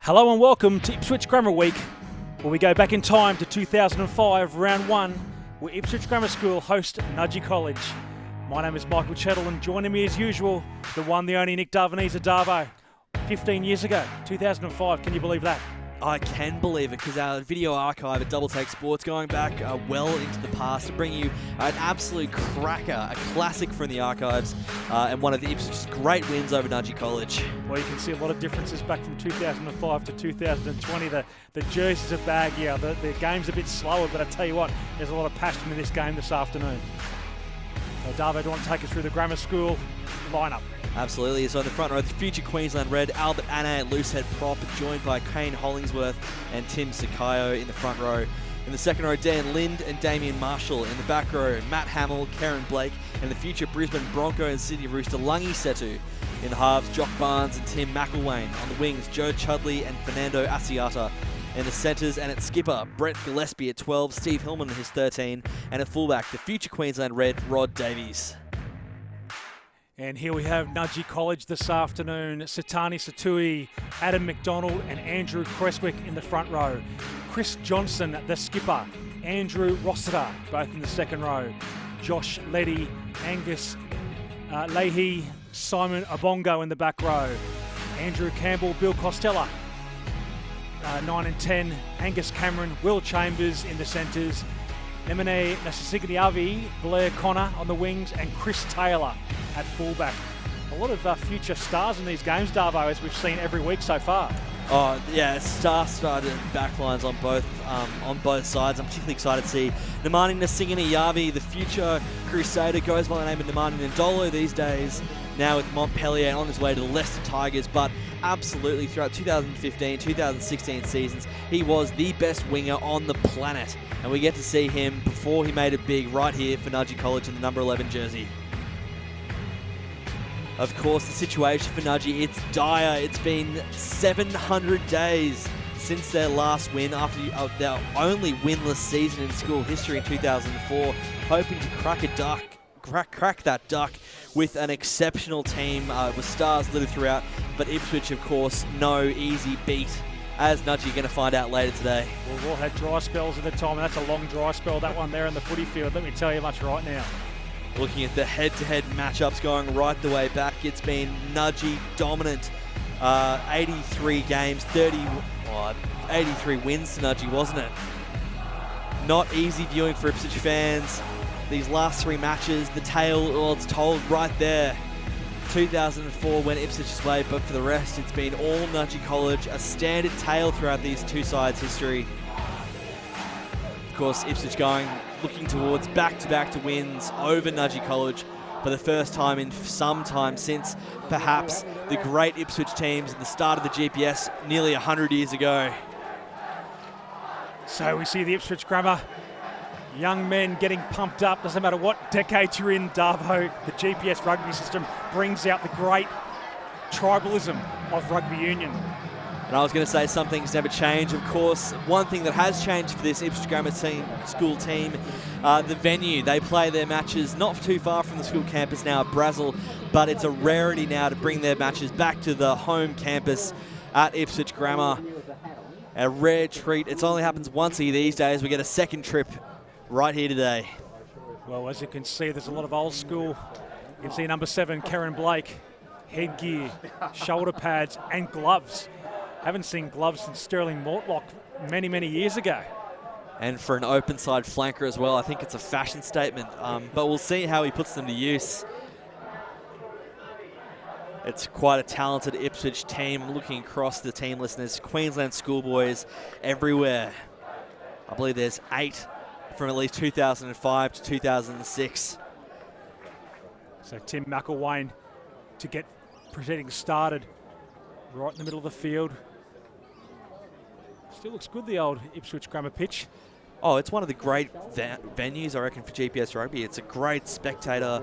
Hello and welcome to Ipswich Grammar Week, where we go back in time to 2005, round one, where Ipswich Grammar School host Nudgee College. My name is Michael Chettle, and joining me as usual, the one, the only Nick Darvanese Darvo. 15 years ago, 2005, can you believe that? I can believe it, because our video archive at Double Take Sports going back well into the past to bring you an absolute cracker, a classic from the archives, and one of the Ipswich's great wins over Nudgee College. Well, you can see a lot of differences back from 2005 to 2020. The jerseys are baggier, the game's a bit slower, but I tell you what, there's a lot of passion in this game this afternoon. So Darvo, do you want to take us through the Grammar School lineup? Absolutely. So in the front row, the future Queensland Red, Albert Ane, loosehead prop, joined by Kane Hollingsworth and Tim Sakayo in the front row. In the second row, Dan Lind and Damien Marshall. In the back row, Matt Hamill, Karen Blake, and the future Brisbane Bronco and Sydney Rooster, Lungi Setu. In the halves, Jock Barnes and Tim McElwain. On the wings, Joe Chudley and Fernando Asiata. In the centres and at skipper, Brett Gillespie at 12, Steve Hillman at his 13, and at fullback, the future Queensland Red, Rod Davies. And here we have Nudgee College this afternoon. Satani Satui, Adam McDonald and Andrew Creswick in the front row. Chris Johnson, the skipper. Andrew Rossiter, both in the second row. Josh Leddy, Angus Leahy, Simon Abongo in the back row. Andrew Campbell, Bill Costello, 9 and 10. Angus Cameron, Will Chambers in the centres. Nemene Nasasigniavi, Blair Connor on the wings, and Chris Taylor at fullback. A lot of future stars in these games, Darvo, as we've seen every week so far. Oh yeah, star-studded backlines on both sides. I'm particularly excited to see Nemani Nasigniavi, the future Crusader, goes by the name of Nemani Ndolo these days, now with Montpellier on his way to the Leicester Tigers, but absolutely throughout 2015, 2016 seasons, he was the best winger on the planet, and we get to see him before he made it big right here for Nudgee College in the number 11 jersey. Of course, the situation for Nudgee, it's dire. It's been 700 days since their last win after their only winless season in school history in 2004, hoping to crack that duck with an exceptional team with stars littered throughout, but Ipswich, of course, no easy beat, as Nudgee going to find out later today. Well, we've all had dry spells at the time, and that's a long dry spell, that one there in the footy field, let me tell you much right now. Looking at the head-to-head matchups going right the way back, it's been Nudgee dominant. 83 games, 83 wins to Nudgee, wasn't it? Not easy viewing for Ipswich fans. These last three matches, the tale, well, it's told right there. 2004 went Ipswich's way, but for the rest, it's been all Nudgee College, a standard tale throughout these two sides' history. Of course, Ipswich looking towards back-to-back wins over Nudgee College for the first time in some time since perhaps the great Ipswich teams at the start of the GPS nearly 100 years ago. So we see the Ipswich Grammar young men getting pumped up. Doesn't matter what decade you're in, Darvo, the GPS rugby system brings out the great tribalism of rugby union. And I was going to say some things never change. Of course, one thing that has changed for this Ipswich Grammar School team, the venue. They play their matches not too far from the school campus now at Brazil, but it's a rarity now to bring their matches back to the home campus at Ipswich Grammar. A rare treat. It only happens once a year these days. We get a second trip right here today. Well, as you can see, there's a lot of old school. You can see number 7, Karen Blake, headgear, shoulder pads, and gloves. Haven't seen gloves since Sterling Mortlock many, many years ago. And for an open side flanker as well, I think it's a fashion statement. But we'll see how he puts them to use. It's quite a talented Ipswich team. Looking across the team list, there's Queensland schoolboys everywhere. I believe there's 8 from at least 2005 to 2006. So Tim McElwain to get proceedings started right in the middle of the field. Still looks good, the old Ipswich Grammar pitch. Oh, it's one of the great venues, I reckon, for GPS rugby. It's a great spectator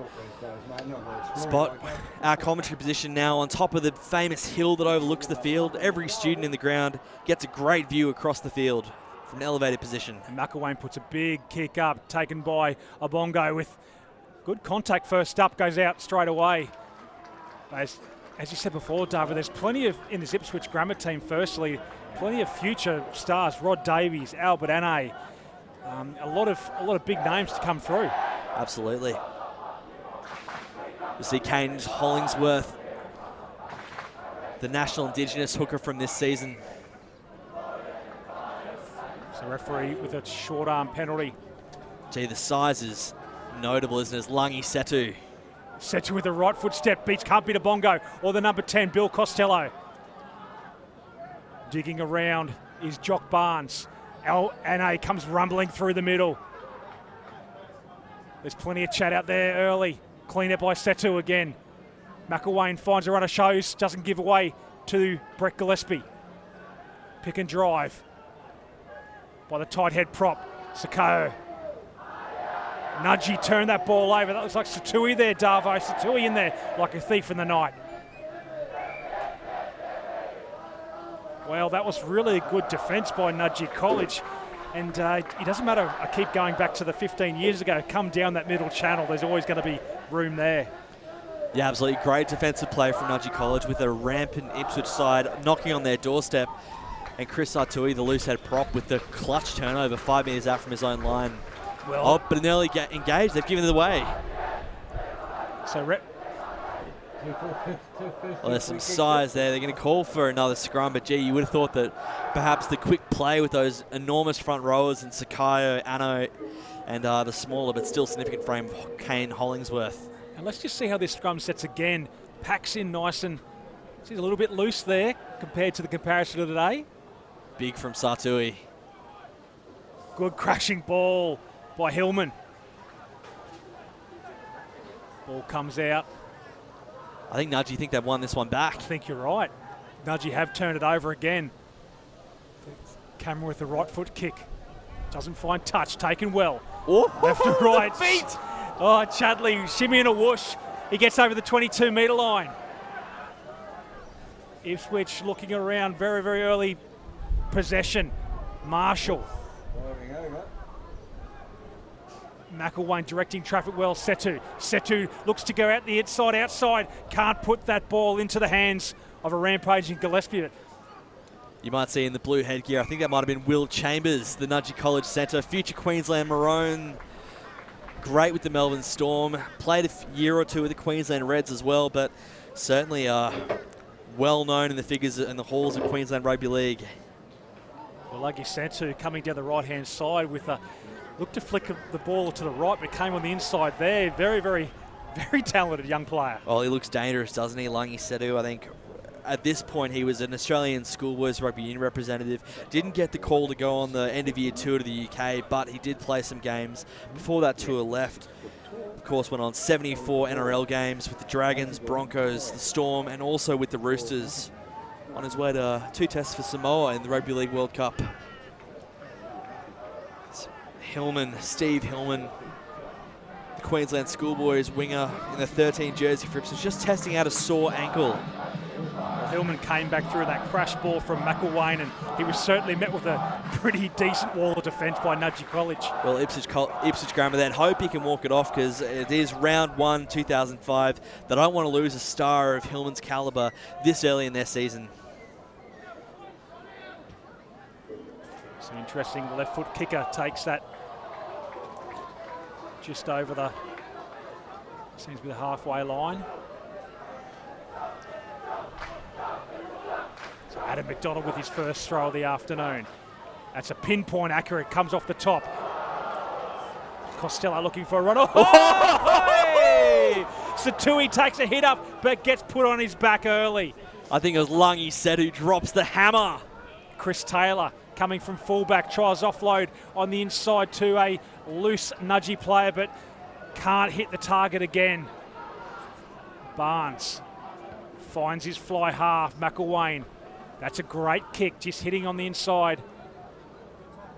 spot. Our commentary position now on top of the famous hill that overlooks the field. Every student in the ground gets a great view across the field from an elevated position. And McElwain puts a big kick up, taken by Abongo with good contact first up, goes out straight away. as you said before, David, there's plenty of, in this Ipswich Grammar team, firstly, plenty of future stars, Rod Davies, Albert Ane, a lot of big names to come through. Absolutely. You see Kane Hollingsworth, the national Indigenous hooker from this season. So referee with a short arm penalty. Gee, the size is notable, isn't it? It's Lungi Setu. Setu with a right foot step, beats can't beat a bongo, or the number 10, Bill Costello. Digging around is Jock Barnes. Ane comes rumbling through the middle. There's plenty of chat out there early. Clean up by Setu again. McElwain finds a runner, shows, doesn't give away to Brett Gillespie. Pick and drive by the tight head prop, Sakao. Nudgee turned that ball over. That looks like Satui there, Darvo. Satui in there like a thief in the night. Well, that was really a good defence by Nudgee College. And it doesn't matter, I keep going back to the 15 years ago, come down that middle channel, there's always going to be room there. Yeah, absolutely. Great defensive play from Nudgee College with a rampant Ipswich side knocking on their doorstep. And Chris Sartui, the loose head prop, with the clutch turnover 5 metres out from his own line. Well, but an early engage, they've given it away. So well, there's some size there. They're going to call for another scrum, but gee, you would have thought that perhaps the quick play with those enormous front rowers and Sakayo, Anno, and the smaller but still significant frame Kane Hollingsworth. And let's just see how this scrum sets again. Packs in nice and she's a little bit loose there compared to the comparison of today. Big from Sartui. Good crashing ball by Hillman. Ball comes out. I think Nudgee think they've won this one back. I think you're right. Nudgee have turned it over again. Cameron with the right foot kick. Doesn't find touch, taken well. Oh, left to right. Feet. Oh, Chudley, shimmy and a whoosh. He gets over the 22-metre line. Ipswich looking around, very, very early possession. Marshall. McElwain directing traffic well. Setu looks to go out the inside, outside. Can't put that ball into the hands of a rampaging Gillespie. You might see in the blue headgear, I think that might have been Will Chambers, the Nudgee College centre, future Queensland Maroon. Great with the Melbourne Storm. Played a year or two with the Queensland Reds as well, but certainly well known in the figures and the halls of Queensland Rugby League. Well, Lucky Setu coming down the right-hand side with a look to flick the ball to the right, but came on the inside there. Very, very, very talented young player. Well, he looks dangerous, doesn't he? Lungi Setu, I think at this point he was an Australian schoolboys rugby union representative. Didn't get the call to go on the end of year tour to the UK, but he did play some games before that tour left. Of course, went on 74 NRL games with the Dragons, Broncos, the Storm, and also with the Roosters. On his way to 2 tests for Samoa in the Rugby League World Cup. Hillman, Steve Hillman, the Queensland Schoolboys winger in the 13 jersey for Ipswich, just testing out a sore ankle. Hillman came back through that crash ball from McElwain, and he was certainly met with a pretty decent wall of defence by Nudgee College. Well, Ipswich Grammar then hope he can walk it off, because it is round 1, 2005. They don't want to lose a star of Hillman's calibre this early in their season. Some interesting left foot kicker takes that just over the, seems to be the halfway line. So Adam McDonald with his first throw of the afternoon. That's a pinpoint accurate, comes off the top. Costello looking for a run. Oh! Satui takes a hit up, but gets put on his back early. I think it was Lungi Setu who drops the hammer. Chris Taylor coming from fullback, tries offload on the inside to a loose Nudgee player, but can't hit the target again. Barnes finds his fly half. McElwain, that's a great kick, just hitting on the inside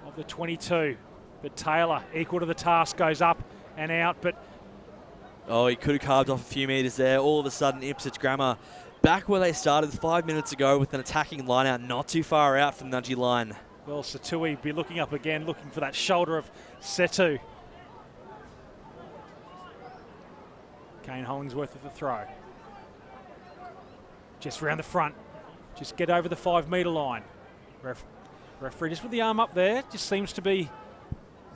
of the 22. But Taylor, equal to the task, goes up and out, but... Oh, he could have carved off a few metres there. All of a sudden, Ipswich Grammar back where they started 5 minutes ago with an attacking line out, not too far out from Nudgee line. Well, Satui be looking up again, looking for that shoulder of Setu. Kane Hollingsworth with the throw. Just round the front. Just get over the 5 metre line. Referee just with the arm up there. Just seems to be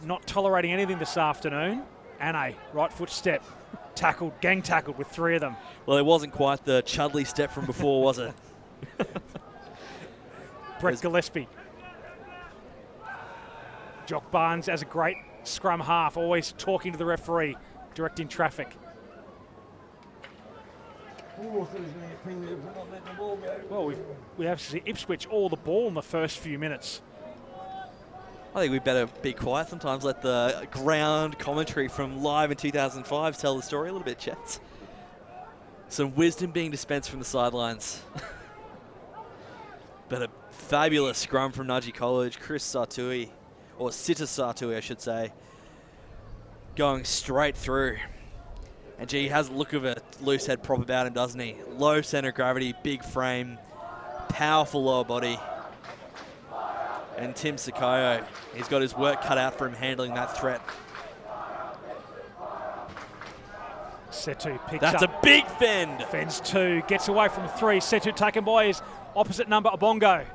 not tolerating anything this afternoon. Ane, right foot step. Tackled, gang tackled with 3 of them. Well, it wasn't quite the Chudley step from before, was it? Brett Gillespie. Jock Barnes as a great scrum half, always talking to the referee, directing traffic. Well, we have to see Ipswich all the ball in the first few minutes. I think we better be quiet sometimes, let the ground commentary from Live in 2005 tell the story a little bit, Chets. Some wisdom being dispensed from the sidelines. But a fabulous scrum from Nudgee College. Chris Sartui, or Sitter Sartui, I should say, going straight through. And gee, he has a look of a loose head prop about him, doesn't he? Low center of gravity, big frame, powerful lower body. And Tim Sakayo, he's got his work cut out for him handling that threat. Setu picks That's up. a big fend. Fends 2, gets away from 3. Setu taken by his opposite number, Obongo.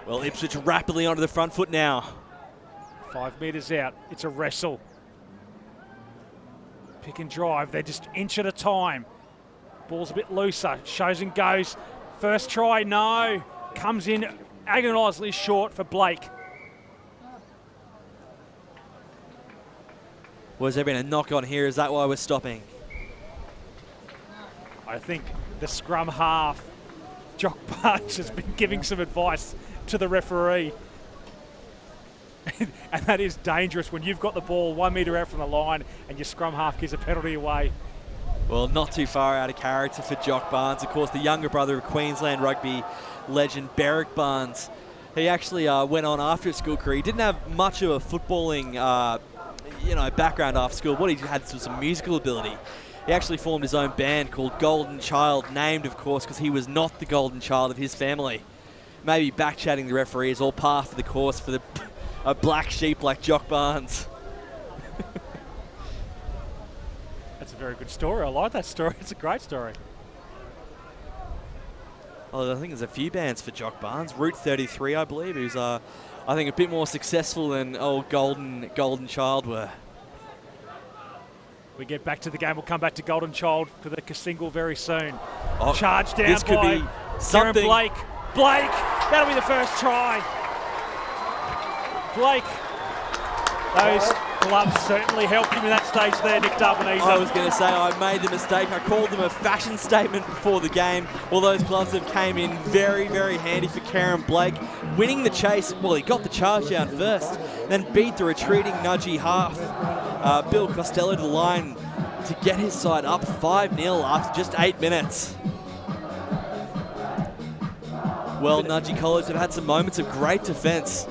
Well, Ipswich rapidly onto the front foot now. 5 metres out. It's a wrestle. Pick and drive. They're just inch at a time. Ball's a bit looser. Shows and goes. First try, no. Comes in agonisingly short for Blake. Was there been a knock on here? Is that why we're stopping? I think the scrum half, Jock Barnes, has been giving some advice to the referee. And that is dangerous when you've got the ball 1 metre out from the line and your scrum half gives a penalty away. Well, not too far out of character for Jock Barnes. Of course, the younger brother of Queensland rugby legend Berrick Barnes. He actually went on after his school career. He didn't have much of a footballing background after school. What he had was some musical ability. He actually formed his own band called Golden Child, named, of course, because he was not the golden child of his family. Maybe back-chatting the referees, all par for the course for a black sheep like Jock Barnes. That's a very good story. I like that story. It's a great story. Oh, I think there's a few bands for Jock Barnes. Route 33, I believe, who's I think a bit more successful than old Golden Child were. We get back to the game. We'll come back to Golden Child for the single very soon. Oh, Charged down this could by be something. Blake. Blake, that'll be the first try. Blake, those gloves certainly helped him in that stage there, Nick Darbanese. I was going to say I made the mistake. I called them a fashion statement before the game. All those gloves have came in very, very handy for Karen Blake. Winning the chase, well, he got the charge down first, then beat the retreating Nudgee half. Bill Costello to the line to get his side up 5-0 after just 8 minutes. Well, Nudgee College have had some moments of great defence.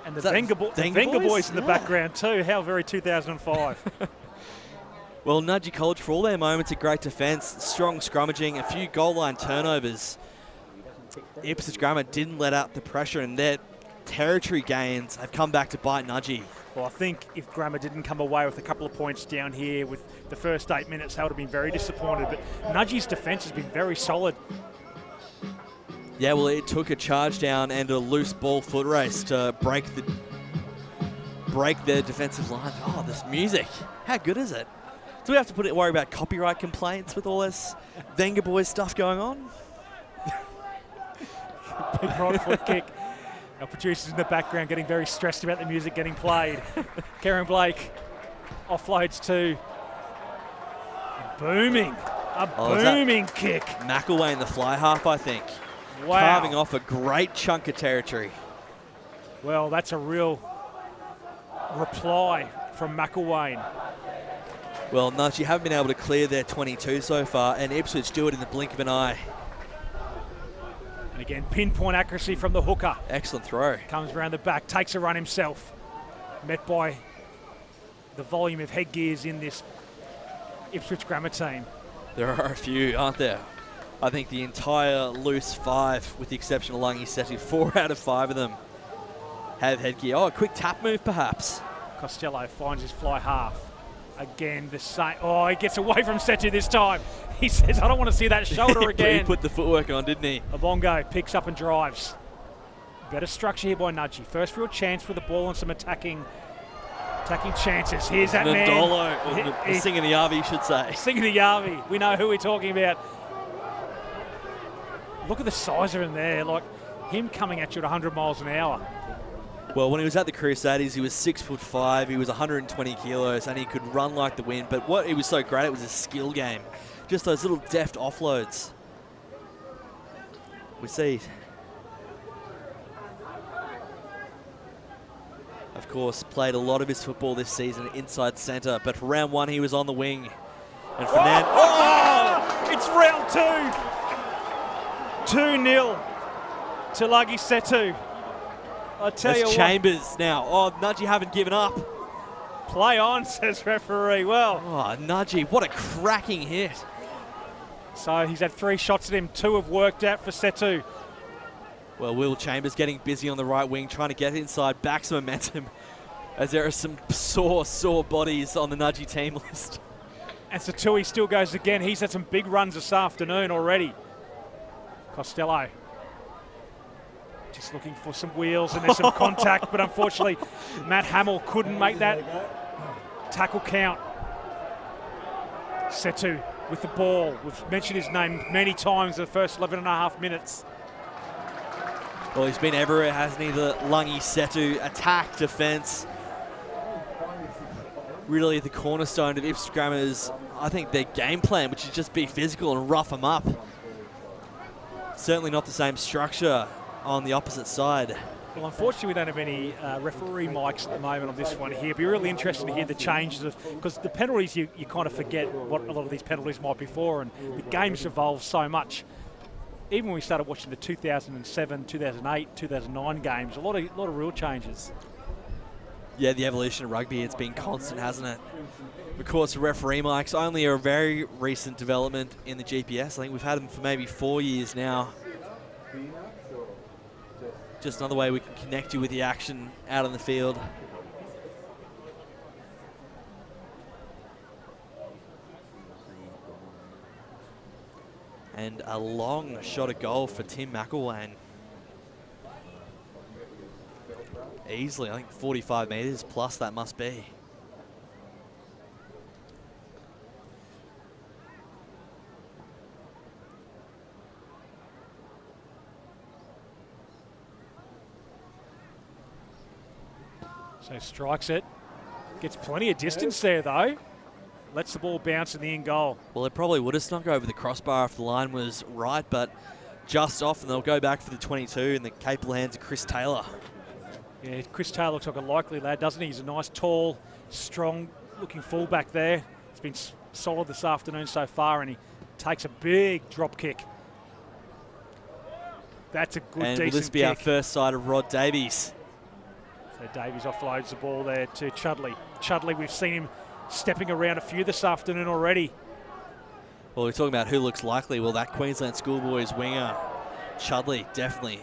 And the Venga boys in the background too. How very 2005. Well, Nudgee College, for all their moments of great defence, strong scrummaging, a few goal line turnovers, Ipswich Grammar didn't let out the pressure, and their territory gains have come back to bite Nudgee. Well, I think if Grammar didn't come away with a couple of points down here with the first 8 minutes, they would have been very disappointed. But Nudgee's defence has been very solid. Yeah, well, it took a charge down and a loose ball foot race to break their defensive line. Oh, this music. How good is it? Do we have to worry about copyright complaints with all this Venga Boys stuff going on? Big right foot kick. Our producers in the background getting very stressed about the music getting played. Karen Blake offloads to booming. A booming kick. McElwain, the fly half, I think. Wow. Carving off a great chunk of territory. Well, that's a real reply from McElwain. Well, Nudgee haven't been able to clear their 22 so far, and Ipswich do it in the blink of an eye. And again, pinpoint accuracy from the hooker. Excellent throw. Comes around the back, takes a run himself. Met by the volume of headgears in this Ipswich Grammar team. There are a few, aren't there? I think the entire loose 5, with the exception of Lungy Setu, 4 out of 5 of them have headgear. Oh, a quick tap move perhaps. Costello finds his fly half. Again, the same. Oh, he gets away from Setu this time. He says, I don't want to see that shoulder again. He put the footwork on, didn't he? Obongo picks up and drives. Better structure here by Nudgee. First real chance with the ball and some attacking chances. Here's that Ndolo, man. Singing the Yavi, should say. Singing the Yavi. We know who we're talking about. Look at the size of him there. Like him coming at you at 100 miles an hour. Well, when he was at the Crusaders, he was 6'5", he was 120 kilos, and he could run like the wind. But what he was so great at was his skill game. Just those little deft offloads. We see, of course, played a lot of his football this season inside centre, but for round one, he was on the wing. And Fernand... Oh! It's round two. 2-0 to Lagi Setu. I tell you what. Chambers now. Oh, Nudgee haven't given up. Play on, says referee. Well. Oh, Nudgee, what a cracking hit. So he's had 3 shots at him. 2 have worked out for Setu. Well, Will Chambers getting busy on the right wing, trying to get inside, back some momentum, as there are some sore bodies on the Nudgee team list. And Satui still goes again. He's had some big runs this afternoon already. Costello. Just looking for some wheels and there's some contact, but unfortunately Matt Hamill couldn't make that tackle count. Setu with the ball. We've mentioned his name many times in the first 11 and a half minutes. Well, he's been everywhere, hasn't he? The Lungi Setu attack, defence. Really the cornerstone of Ipswich Grammar's, I think, their game plan, which is just be physical and rough them up. Certainly not the same structure on the opposite side. Well, unfortunately, we don't have any referee mics at the moment on this one here. It'd be really interesting to hear the changes, because the penalties, you kind of forget what a lot of these penalties might be for, and the game's evolved so much. Even when we started watching the 2007, 2008, 2009 games, a lot of real changes. Yeah, the evolution of rugby, it's been constant, hasn't it? Of course, the referee mics only a very recent development in the GPS. I think we've had them for maybe 4 years now. Just another way we can connect you with the action out on the field. And a long shot at goal for Tim McElwain. Easily, I think 45 metres plus that must be. So strikes it. Gets plenty of distance there though. Lets the ball bounce in the in goal. Well, it probably would have snuck over the crossbar if the line was right, but just off, and they'll go back for the 22 in the capable hands of Chris Taylor. Yeah, Chris Taylor looks like a likely lad, doesn't he? He's a nice, tall, strong-looking fullback there. He's been solid this afternoon so far, and he takes a big drop kick. That's a good, decent kick. And will this be our first sight of Rod Davies? So Davies offloads the ball there to Chudley. Chudley, we've seen him stepping around a few this afternoon already. Well, we're talking about who looks likely. Well, that Queensland Schoolboys winger, Chudley, definitely.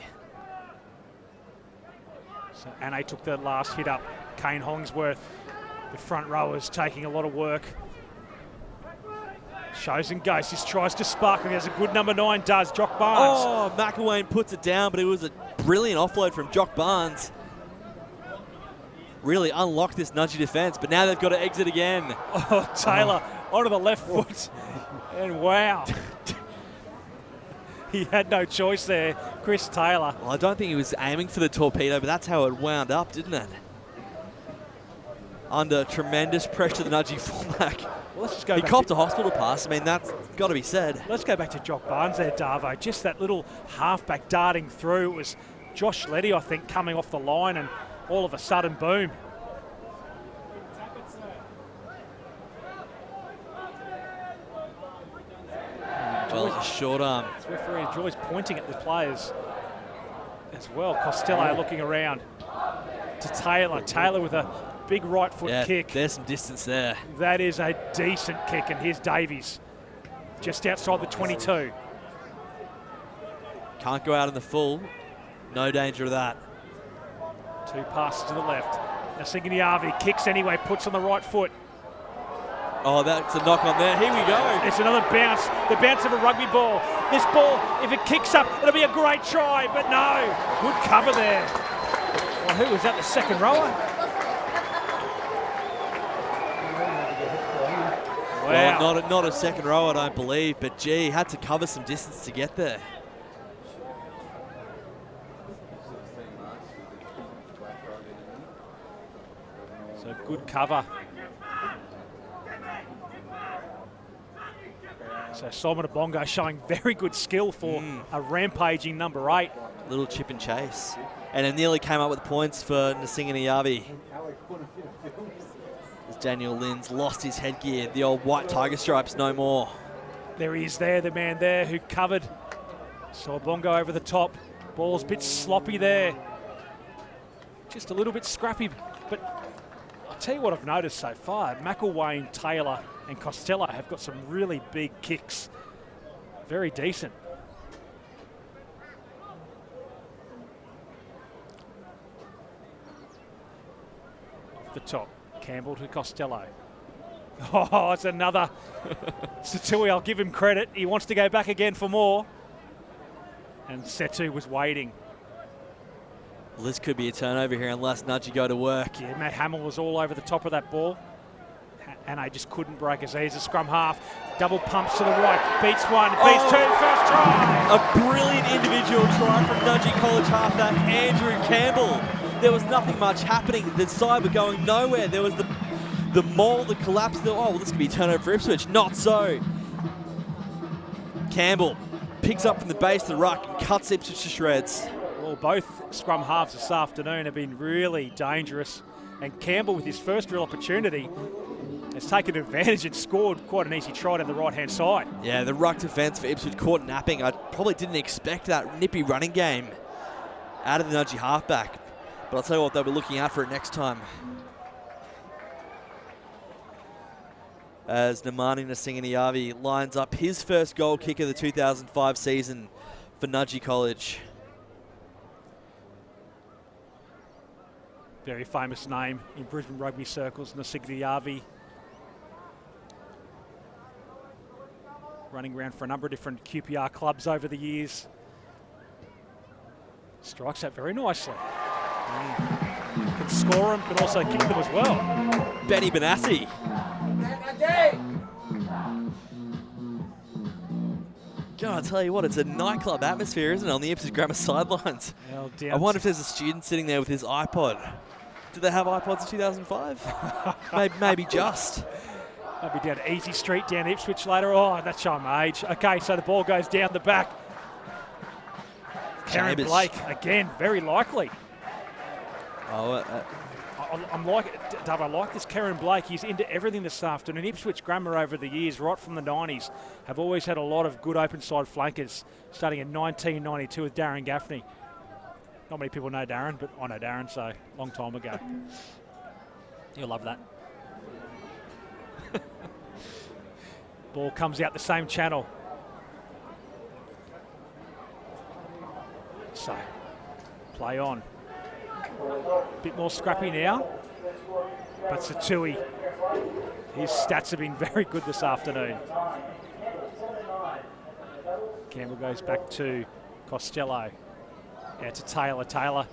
So Ane took the last hit up. Kane Hollingsworth, the front rowers, taking a lot of work. Shows and goes. This tries to spark him. He has a good number 9, does. Jock Barnes. Oh, McElwain puts it down, but it was a brilliant offload from Jock Barnes. Really unlocked this Nudgee defence, but now they've got to exit again. Oh, Taylor onto the left foot. And wow. He had no choice there, Chris Taylor. Well, I don't think he was aiming for the torpedo, but that's how it wound up, didn't it? Under tremendous pressure, the Nudgee fullback. Well, let's just go he back copped a hospital pass. I mean, that's got to be said. Let's go back to Jock Barnes there, Darvo. Just that little halfback darting through. It was Josh Letty, I think, coming off the line, and all of a sudden, boom. Well, it's a short arm. The referee enjoys pointing at the players as well. Costello looking around to Taylor. Taylor with a big right foot kick. There's some distance there. That is a decent kick, and here's Davies just outside the 22. Can't go out in the full. No danger of that. 2 passes to the left. Now Singiniavi kicks anyway, puts on the right foot. Oh, that's a knock on there. Here we go. It's another bounce, the bounce of a rugby ball. This ball, if it kicks up, it'll be a great try, but no. Good cover there. Well, who was that, the second rower? Wow. Well, not a second row, I don't believe, but gee, had to cover some distance to get there. So good cover. So Simon Abongo showing very good skill for a rampaging number 8. Little chip and chase. And it nearly came up with points for Nudgee. As Daniel Linz lost his headgear, the old white tiger stripes no more. There he is there, the man there who covered. So Abongo over the top. Ball's a bit sloppy there. Just a little bit scrappy, but I'll tell you what I've noticed so far. McElwain, Taylor and Costello have got some really big kicks. Very decent. Off the top, Campbell to Costello. Oh, it's another. Satui, I'll give him credit. He wants to go back again for more. And Setu was waiting. Well, this could be a turnover here unless Nudgee go to work. Yeah, Matt Hamill was all over the top of that ball. And I just couldn't break us. There's a scrum half. Double pumps to the right. Beats one, beats two, first try. A brilliant individual try from Nudgee College halfback Andrew Campbell. There was nothing much happening. The side were going nowhere. There was the maul that collapsed. Oh, well, this could be a turnover for Ipswich. Not so. Campbell picks up from the base of the ruck and cuts Ipswich to shreds. Well, both scrum halves this afternoon have been really dangerous. And Campbell, with his first real opportunity, has taken advantage and scored quite an easy try down the right-hand side. Yeah, the ruck defence for Ipswich caught napping. I probably didn't expect that nippy running game out of the Nudgee halfback. But I'll tell you what, they'll be looking out for it next time. As Nemani Nsinganiavi lines up his first goal kick of the 2005 season for Nudgee College. Very famous name in Brisbane rugby circles, Nsinganiavi. Running around for a number of different QPR clubs over the years. Strikes that very nicely. Can score them, but also kick them as well. Benny Benassi. God, I'll tell you what, it's a nightclub atmosphere, isn't it, on the Ipswich Grammar sidelines? Well, I wonder if there's a student sitting there with his iPod. Did they have iPods in 2005? maybe just. Might be down Easy Street, down Ipswich later. Oh, that's showing my age. Okay, so the ball goes down the back. Karen Blake, again, very likely. Oh, Dave, I like this Karen Blake. He's into everything this afternoon. Ipswich Grammar over the years, right from the 90s, have always had a lot of good open side flankers, starting in 1992 with Darren Gaffney. Not many people know Darren, but I know Darren, so long time ago. You'll love that. Ball comes out the same channel. So, play on. Bit more scrappy now. But Satui, his stats have been very good this afternoon. Campbell goes back to Costello. Out to Taylor.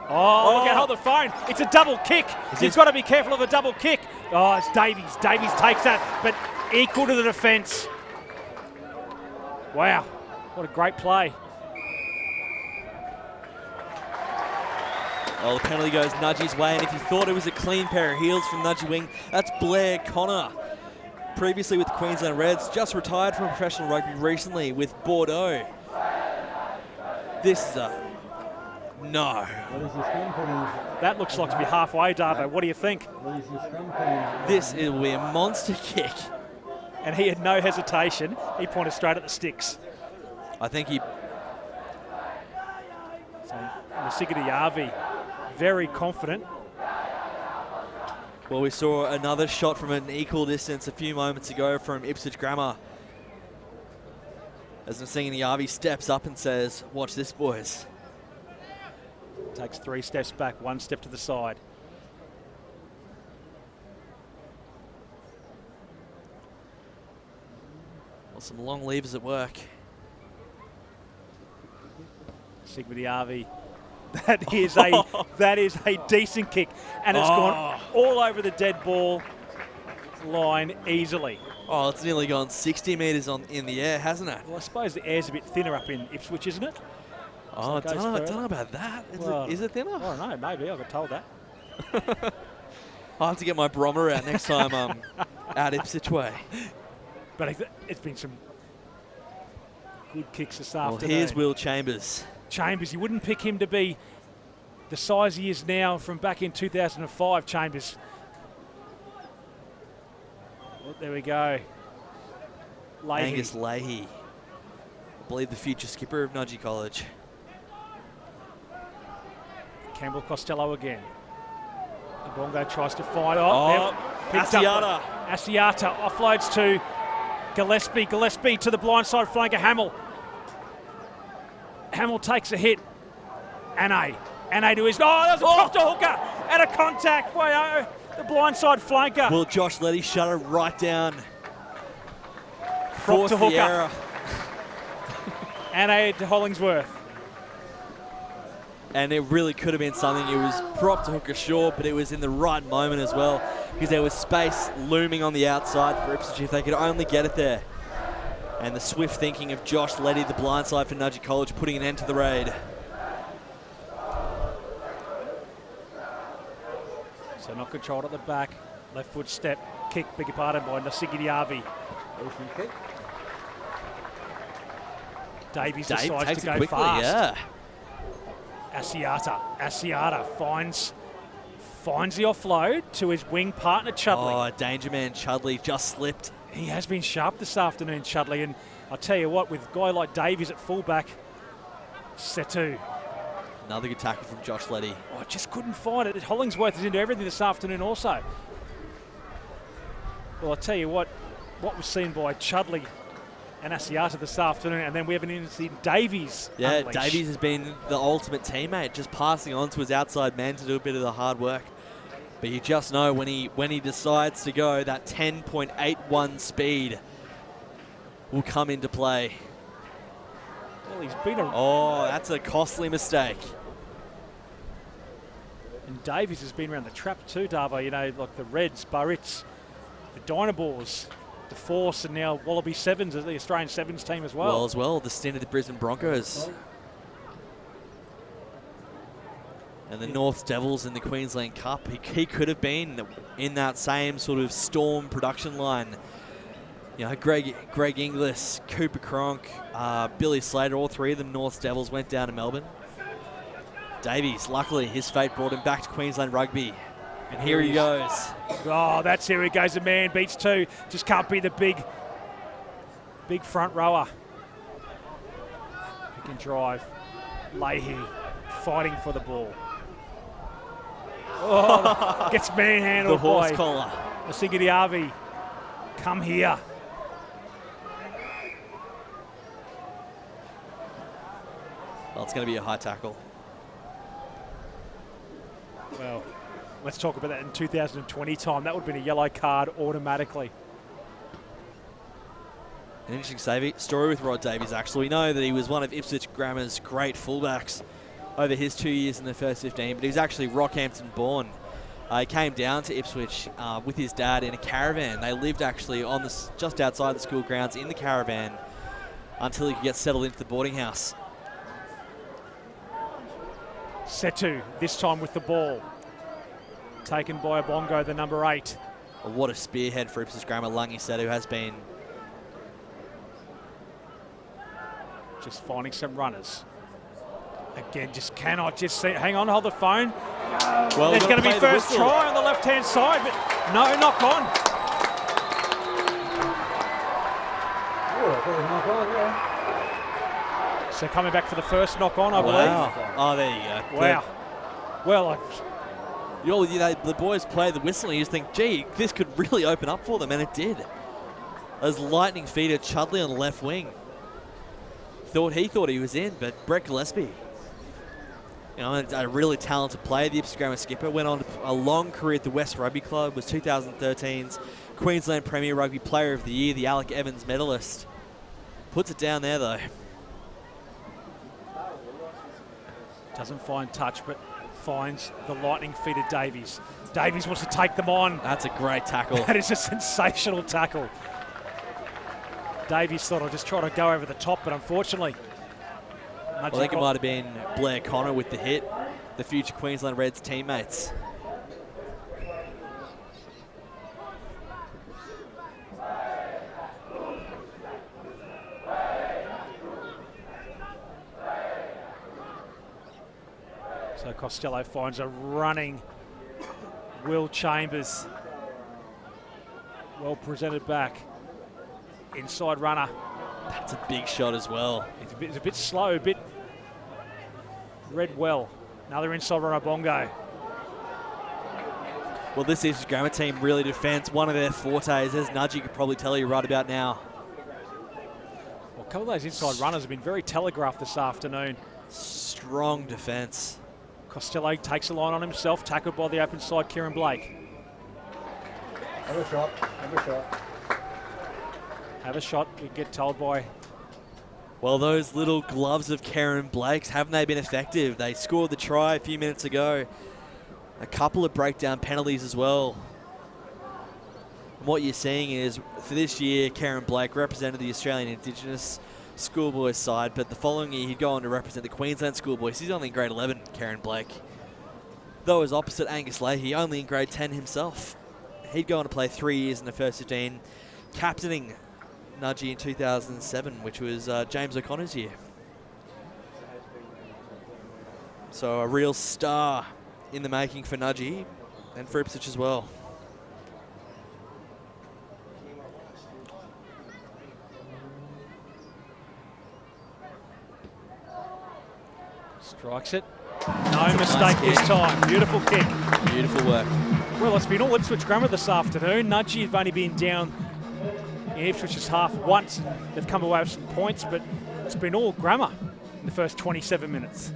Oh, look at hold the phone. It's a double kick. He's got to be careful of a double kick. Oh, it's Davies. Davies takes that, but equal to the defence. Wow, what a great play. Well, the penalty goes Nudgee's way, and if you thought it was a clean pair of heels from Nudgee wing, that's Blair Connor. Previously with the Queensland Reds, just retired from professional rugby recently with Bordeaux. This is a no. That looks like to be halfway, Darvo. What do you think? This will be a monster kick. And he had no hesitation. He pointed straight at the sticks. I think he... So, Nsinganiavi, very confident. Well, we saw another shot from an equal distance a few moments ago from Ipswich Grammar. As Nsinganiavi steps up and says, watch this, boys. Takes 3 steps back, 1 step to the side. Some long levers at work. Sigma Diaby. That is a decent kick, and it's gone all over the dead ball line easily. Oh, it's nearly gone 60 metres in the air, hasn't it? Well, I suppose the air's a bit thinner up in Ipswich, isn't it? Oh, I don't know about that. Is it thinner? I don't know. Maybe I got told that. I'll have to get my barometer out next time I'm out Ipswich way. But it's been some good kicks this afternoon. Well, here's Will Chambers. Chambers, you wouldn't pick him to be the size he is now from back in 2005, Chambers. Oh, there we go. Leahy. Angus Leahy. I believe the future skipper of Nudgee College. Campbell Costello again. The Bongo tries to find. Asiata. Asiata offloads to Gillespie. Gillespie to the blindside flanker, Hamill. Hamill takes a hit. Ane to his... Oh, there's a prop to hooker and a contact by the blindside flanker. Will Josh Letty shut it right down? Prop to hooker. Error. Ane to Hollingsworth. And it really could have been something. It was prop to hooker short, but it was in the right moment as well, because there was space looming on the outside for Ipswich if they could only get it there. And the swift thinking of Josh Letty, the blindside for Nudgee College, putting an end to the raid. So not controlled at the back. Left foot step, kick, beg your pardon, by Nudgee Diaby. Davies decides to go quickly, fast. Yeah. Asiata finds the offload to his wing partner, Chudley. Oh, danger man Chudley just slipped. He has been sharp this afternoon, Chudley, and I'll tell you what, with a guy like Davies at fullback, Setu. Another good tackle from Josh Letty. I just couldn't find it. Hollingsworth is into everything this afternoon also. Well, I'll tell you what was seen by Chudley and Asiata this afternoon, and then we haven't even seen Davies. Yeah, unleash. Davies has been the ultimate teammate, just passing on to his outside man to do a bit of the hard work. But you just know when he decides to go, that 10.81 speed will come into play. Well, he's been Oh, that's a costly mistake. And Davies has been around the trap too, Davo. You know, like the Reds, Barretts, the Dynabors, the Force, and now Wallaby Sevens, the Australian Sevens team as well. The stint of the Brisbane Broncos. And the North Devils in the Queensland Cup. He could have been in that same sort of Storm production line. You know, Greg Inglis, Cooper Cronk, Billy Slater, all three of them North Devils went down to Melbourne. Davies, luckily, his fate brought him back to Queensland rugby. And here he goes. Oh, here he goes. A man beats two. Just can't be the big front rower. Pick and drive. Leahy fighting for the ball. Oh, gets manhandled. The horse by collar. Nudgee Diaby. Come here. Well, it's going to be a high tackle. Well, let's talk about that in 2020 time. That would have been a yellow card automatically. An interesting story with Rod Davies, actually. We know that he was one of Ipswich Grammar's great fullbacks over his 2 years in the first 15, but he was actually Rockhampton born. He came down to Ipswich with his dad in a caravan. They lived actually on just outside the school grounds in the caravan until he could get settled into the boarding house. Setu, this time with the ball. Taken by Bongo, the number 8. Oh, what a spearhead for Ipswich Grammar, Lungy Setu has been. Just finding some runners. Again, just cannot just see. Hang on, hold the phone. Well, there's going to be first try on the left-hand side, but no, knock on. So coming back for the first knock on, I believe. Oh, there you go. Wow. Well, the boys play the whistle and you just think, gee, this could really open up for them, and it did. Those lightning feet of Chudley on the left wing. He thought he was in, but Brett Gillespie, you know, a really talented player, the Ipswich Grammar skipper, went on a long career at the West Rugby Club, was 2013's Queensland Premier Rugby Player of the Year, the Alec Evans medalist. Puts it down there, though. Doesn't find touch, but finds the lightning feet of Davies. Davies wants to take them on. That's a great tackle. That is a sensational tackle. Davies thought I'd just try to go over the top, but unfortunately... I think it might have been Blair Connor with the hit, the future Queensland Reds teammates. So Costello finds a running Will Chambers. Well presented back. Inside runner. That's a big shot as well. It's a bit slow, a bit read well. Another inside runner, Bongo. Well, this Ipswich Grammar team really defends one of their fortes, as Nudgee could probably tell you right about now. Well, a couple of those inside runners have been very telegraphed this afternoon. Strong defence. Costello takes a line on himself, tackled by the open side, Kieran Blake. Have a shot, have a shot. Have a shot, we get told by... Well, those little gloves of Kieran Blake's, haven't they been effective? They scored the try a few minutes ago. A couple of breakdown penalties as well. And what you're seeing is, for this year, Kieran Blake represented the Australian Indigenous schoolboys side, but the following year he'd go on to represent the Queensland schoolboys. He's only in grade 11, Kieran Blake. Though his opposite, Angus Leahy, only in grade 10 himself. He'd go on to play 3 years in the first 15, captaining Nudgee in 2007, which was James O'Connor's year. So a real star in the making for Nudgee and for Ipswich as well. Strikes it. No mistake this time. Beautiful kick. Beautiful work. Well, it's been all Ipswich Grammar this afternoon. Nudgee have only been down in Ipswich's half once. They've come away with some points, but it's been all Grammar in the first 27 minutes.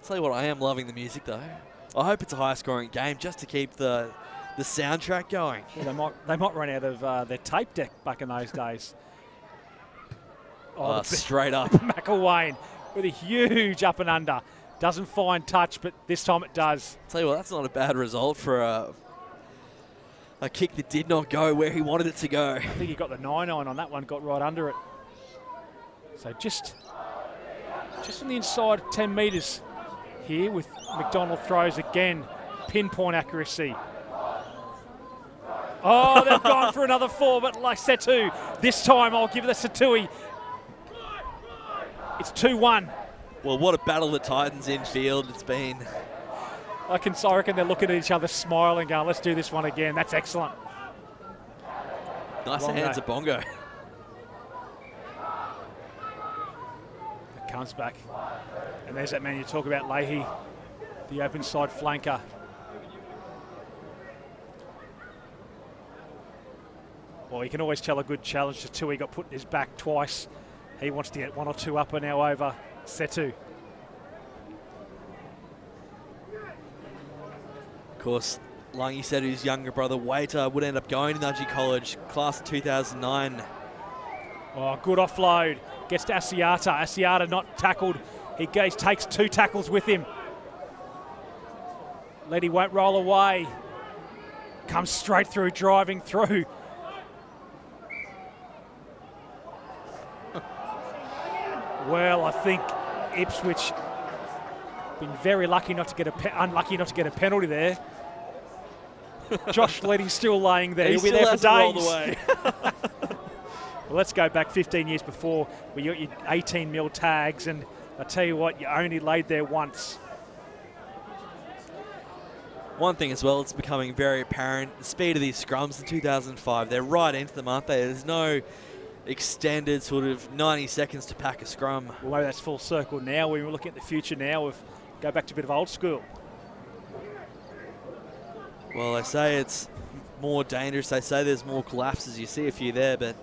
Tell you what, I am loving the music though. I hope it's a high scoring game just to keep the soundtrack going. Well, they might run out of their tape deck back in those days. Straight up. McElwain with a huge up and under. Doesn't find touch, but this time it does. Tell you what, that's not a bad result for a kick that did not go where he wanted it to go. I think he got the 9-9 on that one, got right under it. So just on the inside 10 metres here with McDonald throws again. Pinpoint accuracy. Oh, they've gone for another 4, but like Setu, this time I'll give it to Satui. It's 2-1. Well, what a battle the Titans infield it's been. I reckon they're looking at each other smiling, going, let's do this one again. That's excellent. Nice hands of Bongo. It comes back. And there's that man you talk about, Leahy, the open side flanker. Well, you can always tell a good challenge to Tui. Got put in his back twice. He wants to get 1 or 2 upper now over Setu. Of course, Lungy said his younger brother Waiter would end up going to Nudgee College, class of 2009. Oh, good offload. Gets to Asiata. Asiata not tackled. He takes 2 tackles with him. Letty won't roll away. Comes straight through, driving through. Well, I think Ipswich been very lucky not to get unlucky not to get a penalty there. Josh Letty's still laying there. He'll be there for days. Well, let's go back 15 years before where you got your 18 mil tags, and I tell you what, you only laid there once. One thing as well, it's becoming very apparent, the speed of these scrums in 2005, they're right into them, aren't they? There's no extended sort of 90 seconds to pack a scrum. Well, maybe that's full circle now. When we're looking at the future now, we go back to a bit of old school. Well, they say it's more dangerous. They say there's more collapses. You see a few there, but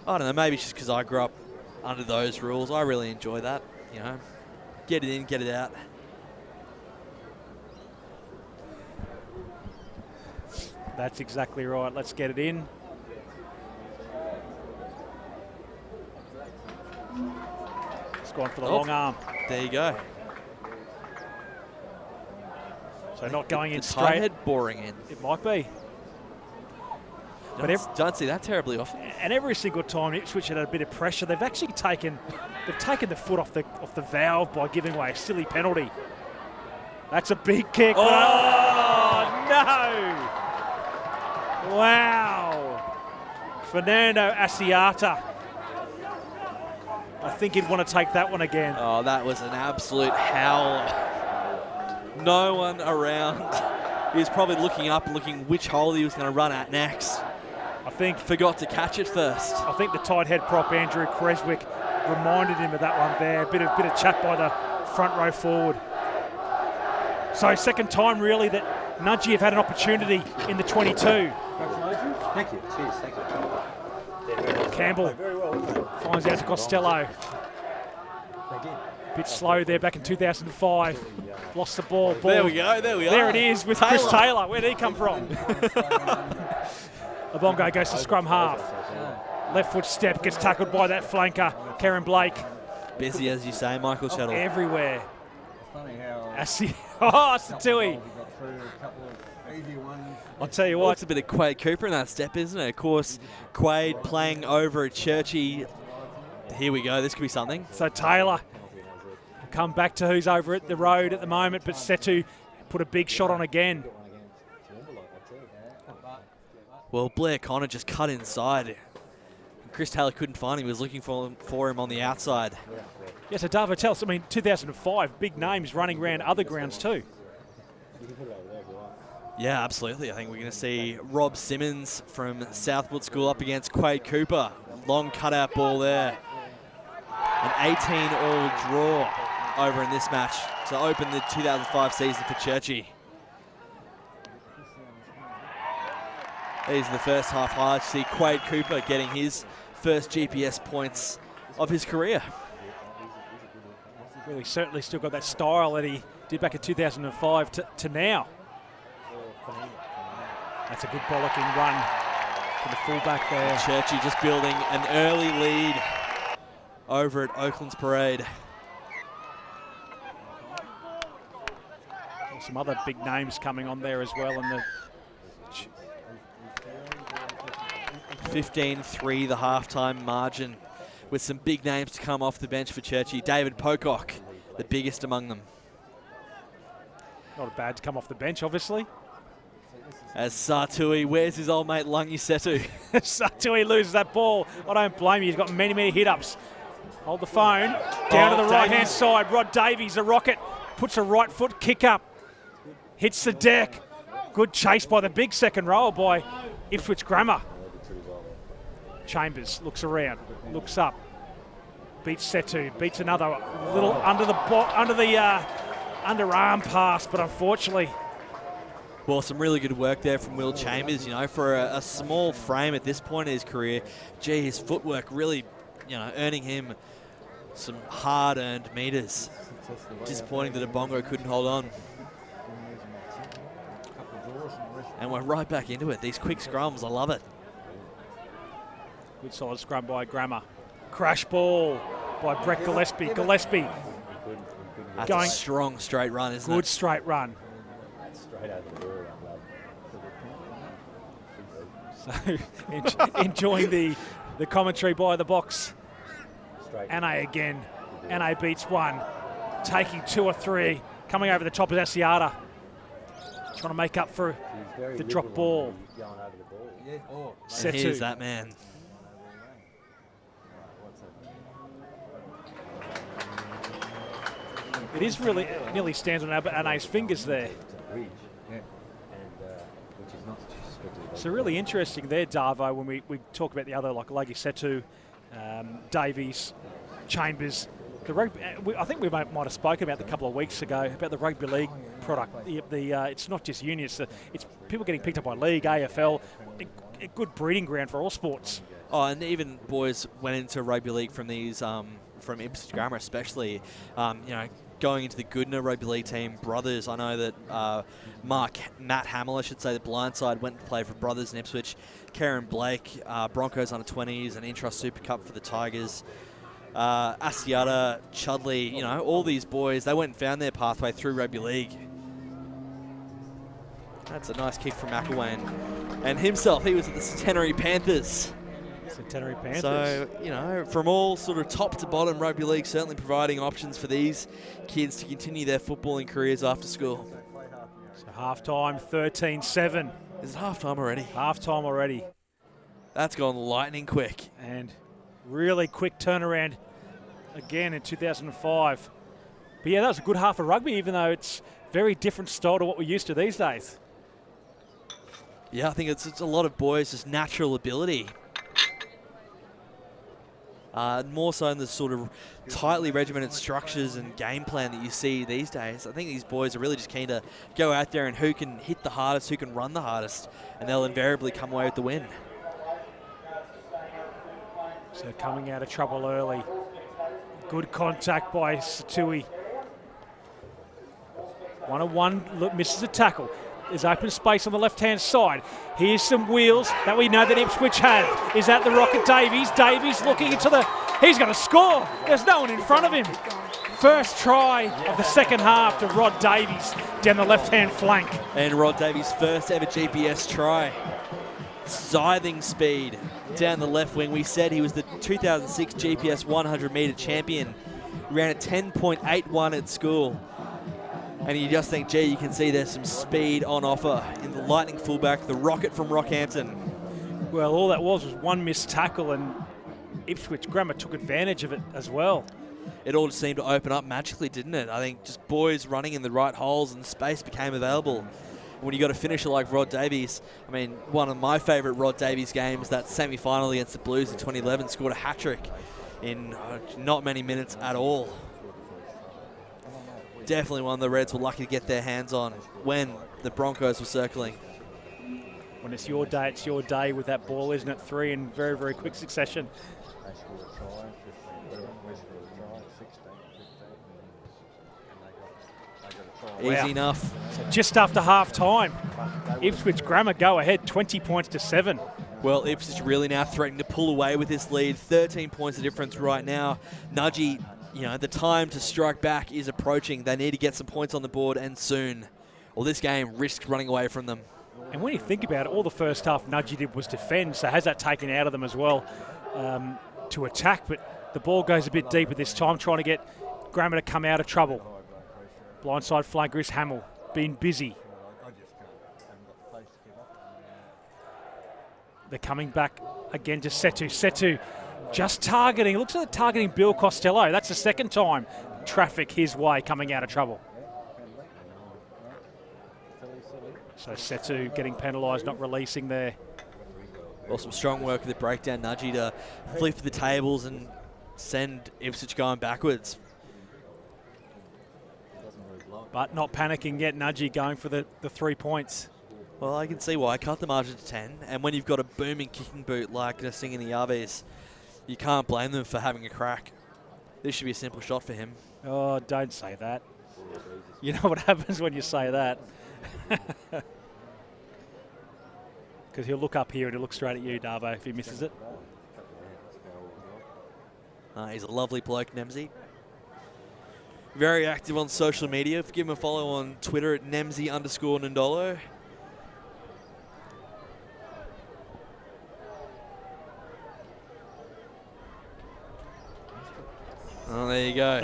I don't know. Maybe it's just because I grew up under those rules. I really enjoy that. You know, get it in, get it That's exactly right. Let's get it in. It's gone for the long arm. There you go. So not going in the straight. head boring in. It might be. Don't see that terribly often. And every single time Ipswich had a bit of pressure, they've actually taken the foot off the valve by giving away a silly penalty. That's a big kick. Oh, no! Wow. Fernando Asiata. I think he'd want to take that one again. Oh, that was an absolute howler. No one around. He was probably looking up and looking which hole he was going to run at next. I think forgot to catch it first. I think the tight head prop Andrew Creswick reminded him of that one there. Bit of chat by the front row forward. So second time really that Nudgee have had an opportunity in the 22. Congratulations. Thank you. Cheers. Thank you. Campbell Very well, isn't it? finds out to Costello. Bit slow there back in 2005. Lost the ball. There we go. There we are. There it is with Chris Taylor. Where did he come from? Abongo goes to scrum half. Left foot step, gets tackled by that flanker, Karen Blake. Busy, as you say, Michael Chettle. Everywhere. Funny how Satui. got through a couple of easy ones. I'll tell you what. It's a bit of Quade Cooper in that step, isn't it? Of course, Quade playing over at Churchy. Here we go. This could be something. So Taylor come back to who's over at the road at the moment, but Setu put a big shot on again. Well, Blair Connor just cut inside. Chris Taylor couldn't find him. He was looking for him on the outside. Yeah, so Davo, tell us, 2005, big names running around other grounds too. Yeah, absolutely. I think we're going to see Rob Simmons from Southwood School up against Quade Cooper. Long cutout ball there. An 18-all draw over in this match to open the 2005 season for Churchy. These are the first half highlights. See Quade Cooper getting his first GPS points of his career. Really certainly still got that style that he did back in 2005 to now. That's a good bollocking run for the fullback there. Churchy just building an early lead over at Oakland's Parade. Some other big names coming on there as well in the 15-3 the halftime margin, with some big names to come off the bench for Churchy. David Pocock, the biggest among them. Not bad to come off the bench, obviously. As Satui wears his old mate Lungi Setu. Satui loses that ball. I don't blame you. He's got many, many hit-ups. Hold the phone. Down to the right-hand side. Rod Davies, a rocket, puts a right foot kick up. Hits the deck. Good chase by the big second rower by Ipswich Grammar. Chambers looks around, looks up, beats Setu, beats another little underarm pass, but unfortunately. Well, some really good work there from Will Chambers, for a small frame at this point in his career. Gee, his footwork really, earning him some hard-earned meters. Disappointing that Abongo couldn't hold on. And we're right back into it. These quick scrums, I love it. Good solid scrum by Grammar. Crash ball by Brett Gillespie. Gillespie. That's going a strong straight run, isn't it? Good straight run. So enjoying the commentary by the box. NA again. NA beats one. Taking 2 or 3. Coming over the top is Asiata. Trying to make up for the drop ball. And here's that man. It is really, it nearly stands on NA's fingers there. So really interesting there, Darvo, when we talk about the other, like Lagi Setu, Davies, Chambers. The rugby, I think we might have spoken about a couple of weeks ago about the rugby league product. It's not just unions; it's people getting picked up by league, AFL. A good breeding ground for all sports. Oh, and even boys went into rugby league from these, from Ipswich Grammar especially. going into the Goodner Rugby League team, brothers. I know that Matt Hamill, I should say, the blindside, went to play for brothers in Ipswich. Karen Blake, Broncos under-20s and Intra Super Cup for the Tigers. Asiata, Chudley, you know, all these boys, they went and found their pathway through rugby league. That's a nice kick from McElwain. And himself, he was at the Centenary Panthers. Centenary Panthers. So, you know, from all sort of top to bottom, rugby league certainly providing options for these kids to continue their footballing careers after school. So half-time, 13-7. Is it half-time already? Half-time already. That's gone lightning quick. And really quick turnaround again in 2005. But yeah, that was a good half of rugby, even though it's very different style to what we're used to these days. Yeah, I think it's a lot of boys, just natural ability. More so in the sort of tightly regimented structures and game plan that you see these days. I think these boys are really just keen to go out there and who can hit the hardest, who can run the hardest, and they'll invariably come away with the win. So coming out of trouble early. Good contact by Satui. 1-on-1, look, misses a tackle. There's open space on the left-hand side. Here's some wheels that we know that Ipswich have. Is that the Rocket Davies? Davies looking into the... He's going to score. There's no one in front of him. First try of the second half to Rod Davies down the left-hand flank. And Rod Davies' first ever GPS try. Scything speed down the left wing. We said he was the 2006 GPS 100-metre champion. He ran at 10.81 at school. And you just think, gee, you can see there's some speed on offer in the Lightning fullback, the Rocket from Rockhampton. Well, all that was one missed tackle, and Ipswich Grammar took advantage of it as well. It all just seemed to open up magically, didn't it? I think just boys running in the right holes and space became available. When you got a finisher like Rod Davies, I mean, one of my favourite Rod Davies games, that semi-final against the Blues in 2011, scored a hat-trick in not many minutes at all. Definitely one the Reds were lucky to get their hands on when the Broncos were circling. When it's your day with that ball, isn't it? 3 in very, very quick succession. Easy enough. So just after half time, Ipswich Grammar go ahead 20 points to 7. Well, Ipswich really now threatening to pull away with this lead. 13 points of difference right now. Nudgee, you know, the time to strike back is approaching. They need to get some points on the board, and soon. Or this game risks running away from them. And when you think about it, all the first half Nudgee did was defend, so has that taken out of them as well to attack. But the ball goes a bit deeper this time, trying to get Grammar to come out of trouble. Blindside flanker is Hamill, being busy. They're coming back again to Setu. Setu just targeting, looks like they're targeting Bill Costello. That's the second time traffic his way coming out of trouble. So Setu getting penalised, not releasing there. Well, some strong work with the breakdown. Nudgee to flip the tables and send Ipswich going backwards. But not panicking yet, Nudgee going for the 3 points. Well, I can see why. Cut the margin to 10. And when you've got a booming kicking boot like Singh in the Yavis, you can't blame them for having a crack. This should be a simple shot for him. Oh, don't say that. You know what happens when you say that. Because he'll look up here and he'll look straight at you, Darvo, if he misses it. He's a lovely bloke, Nemsy. Very active on social media. Give him a follow on Twitter at Nemsy_Ndolo. Oh, there you go.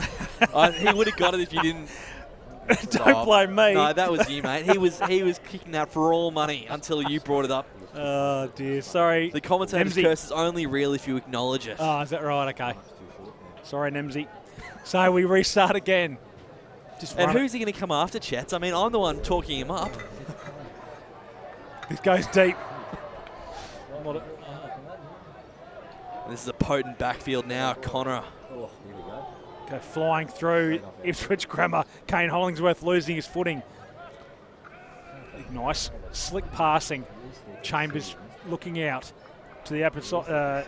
He would have got it if you didn't. Don't blame me. No, that was you, mate. He was kicking that for all money until you brought it up. Oh, dear. Sorry. The commentator's curse is only real if you acknowledge it. Oh, is that right? Okay. Sorry, Nemsy. So we restart again. And who's he going to come after, Chets? I mean, I'm the one talking him up. This goes deep. This is a potent backfield now, Connor. Go flying through Ipswich Grammar. Kane Hollingsworth losing his footing. Nice slick passing. Chambers looking out to the upper side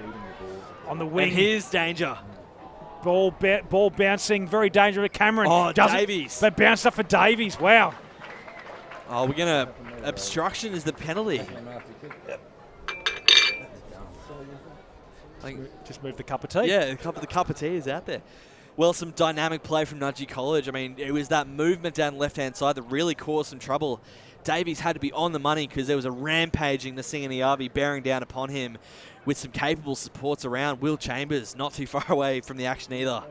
on the wing. And here's danger. Ball bouncing, very dangerous to Cameron. Oh, Doesn't- Davies. But bounced up for Davies. Wow. Oh, we're going to... Obstruction is the penalty. Just move the cup of tea. Yeah, the cup of tea is out there. Well, some dynamic play from Nudgee College. I mean, it was that movement down the left-hand side that really caused some trouble. Davies had to be on the money because there was a rampaging Nasinganiavi bearing down upon him with some capable supports around. Will Chambers not too far away from the action either.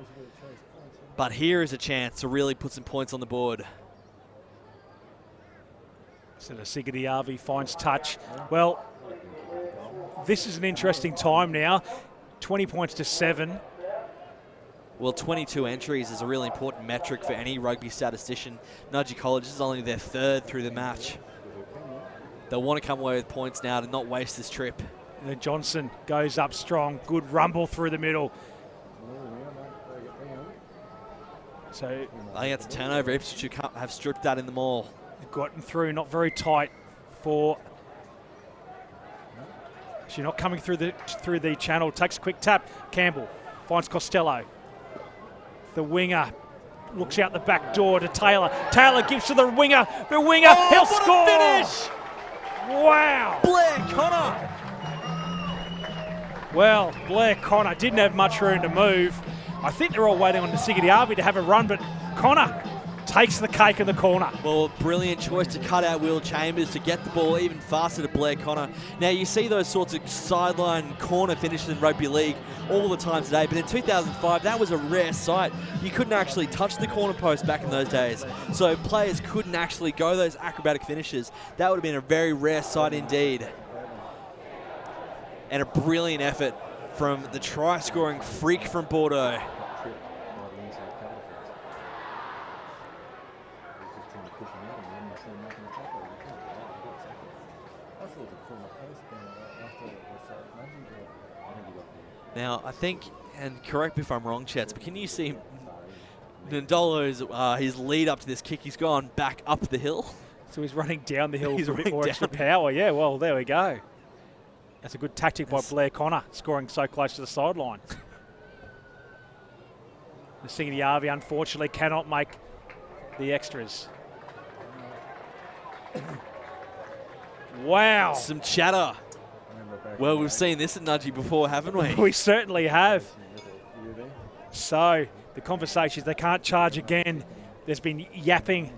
But here is a chance to really put some points on the board. So Nasinganiavi finds touch. Well, this is an interesting time now. 20 points to 7. Well, 22 entries is a really important metric for any rugby statistician. Nudgee College is only their 3rd through the match. They'll want to come away with points now to not waste this trip. And then Johnson goes up strong. Good rumble through the middle. So I think it's a turnover. Ipswich have stripped that in the maul. gotten through, not very tight for... She's not coming through the channel. Takes a quick tap. Campbell finds Costello. The winger looks out the back door to Taylor. Taylor gives to the winger. The winger, he'll what score! A finish! Wow! Blair Connor! Well, Blair Connor didn't have much room to move. I think they're all waiting on Nasigadiavi to have a run, but Connor takes the cake in the corner. Well, brilliant choice to cut out Will Chambers to get the ball even faster to Blair Connor. Now, you see those sorts of sideline corner finishes in rugby league all the time today, but in 2005, that was a rare sight. You couldn't actually touch the corner post back in those days, so players couldn't actually go those acrobatic finishes. That would have been a very rare sight indeed. And a brilliant effort from the try-scoring freak from Bordeaux. Now, I think, and correct me if I'm wrong, Chets, but can you see Ndolo's his lead up to this kick? He's gone back up the hill. So he's running down the hill He's for a bit running more down extra the power. Yeah, well, there we go. That's a good tactic by Blair Connor, scoring so close to the sideline. Nasigadiavi, unfortunately, cannot make the extras. Wow. Some chatter. Well, we've seen this at Nudgee before, haven't we? We certainly have. So, the conversations, they can't charge again. There's been yapping.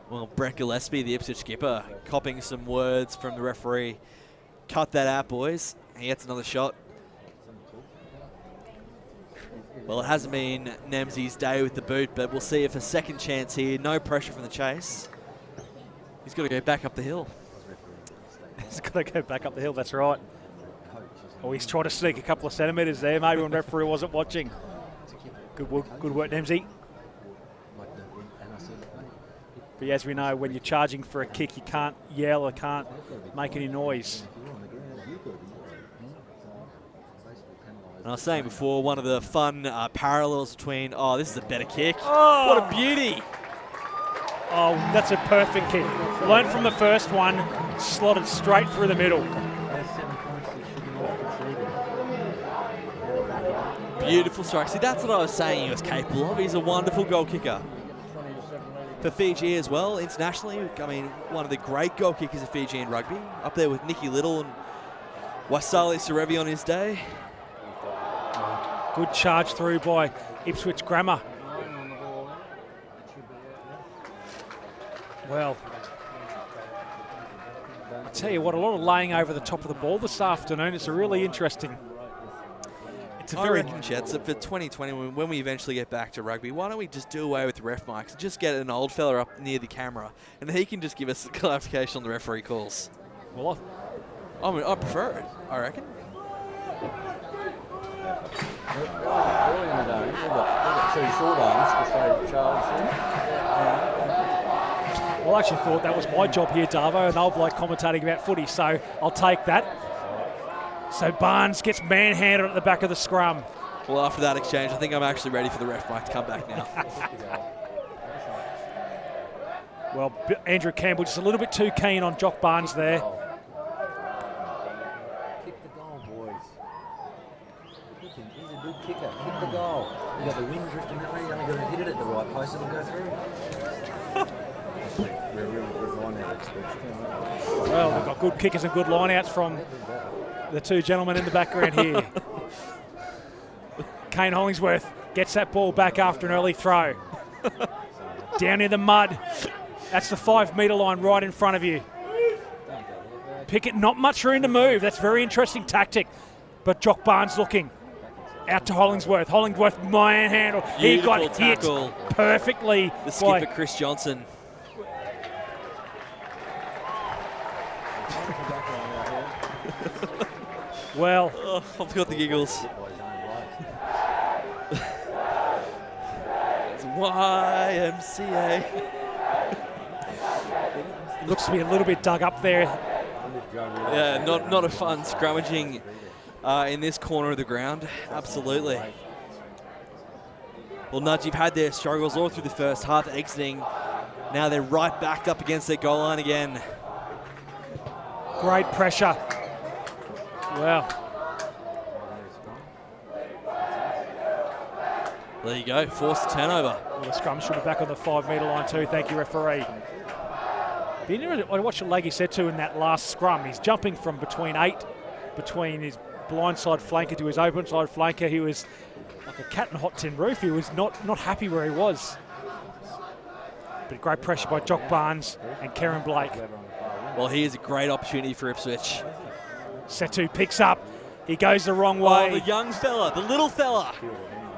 Well, Brett Gillespie, the Ipswich skipper, copying some words from the referee. Cut that out, boys. He gets another shot. Well, it hasn't been Nemzi's day with the boot, but we'll see if a second chance here. No pressure from the chase. He's got to go back up the hill. He's got to go back up the hill, that's right. Oh, he's trying to sneak a couple of centimetres there, maybe when referee wasn't watching. Good work, Nemzi. But as we know, when you're charging for a kick, you can't yell or can't make any noise. And I was saying before, one of the fun parallels between, oh, this is a better kick. Oh. What a beauty. Oh, that's a perfect kick. Learned from the first one, slotted straight through the middle. Beautiful strike. See, that's what I was saying he was capable of. He's a wonderful goal kicker. For Fiji as well, internationally, I mean, one of the great goal kickers of Fijian rugby, up there with Nicky Little and Waisali Serevi on his day. Good charge through by Ipswich Grammar. Well, I tell you what, a lot of laying over the top of the ball this afternoon. It's a really interesting. It's a I very reckon, Jets, that for 2020, when we eventually get back to rugby, why don't we just do away with the ref mics and just get an old fella up near the camera, and he can just give us a clarification on the referee calls. well. I mean, I prefer it, I reckon. Early in the day, we've got 2 short arms because they charged. Well, I actually thought that was my job here, Davo, an old bloke commentating about footy, so I'll take that. So Barnes gets manhandled at the back of the scrum. Well, after that exchange, I think I'm actually ready for the ref mic to come back now. Well, Andrew Campbell just a little bit too keen on Jock Barnes there. Kick the goal, boys. He's a good kicker. Kick the goal. You got the wind drifting that way. You only got to hit it at the right place. It'll go through. We're really good line out, Ipswich. Well, we've got good kickers and good lineouts from the two gentlemen in the background here. Kane Hollingsworth gets that ball back after an early throw. Down in the mud. That's the 5-metre line right in front of you. Pickett, not much room to move. That's very interesting tactic. But Jock Barnes looking out to Hollingsworth. Hollingsworth manhandle. He got tackle. hit perfectly. The skipper, Chris Johnson. Well, oh, I've got the giggles. It's YMCA. Looks to be a little bit dug up there. Yeah, not a fun scrummaging in this corner of the ground. Absolutely. Well, Nudgee have had their struggles all through the first half, exiting. Now they're right back up against their goal line again. Great pressure. Well. There you go, forced turnover. Well, the scrum should be back on the 5-metre line too. Thank you, referee. I watched what Leggy said to in that last scrum. He's jumping from between his blindside flanker to his open side flanker. He was like a cat in a hot tin roof. He was not happy where he was. But great pressure by Jock Barnes and Karen Blake. Well, here's a great opportunity for Ipswich. Setu picks up. He goes the wrong way. Oh, the young fella, the little fella.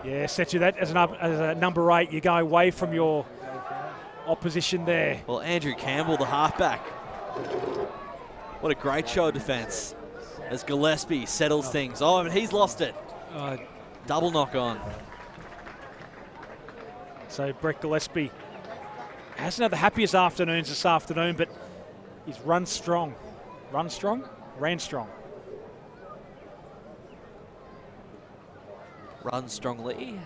Yeah, Setu, that as a number 8, you go away from your opposition there. Well, Andrew Campbell, the halfback. What a great show of defence as Gillespie settles things. Oh, but he's lost it. Double knock on. So Brett Gillespie hasn't had the happiest afternoons this afternoon, but he's run strong. Ran strong. Run strongly.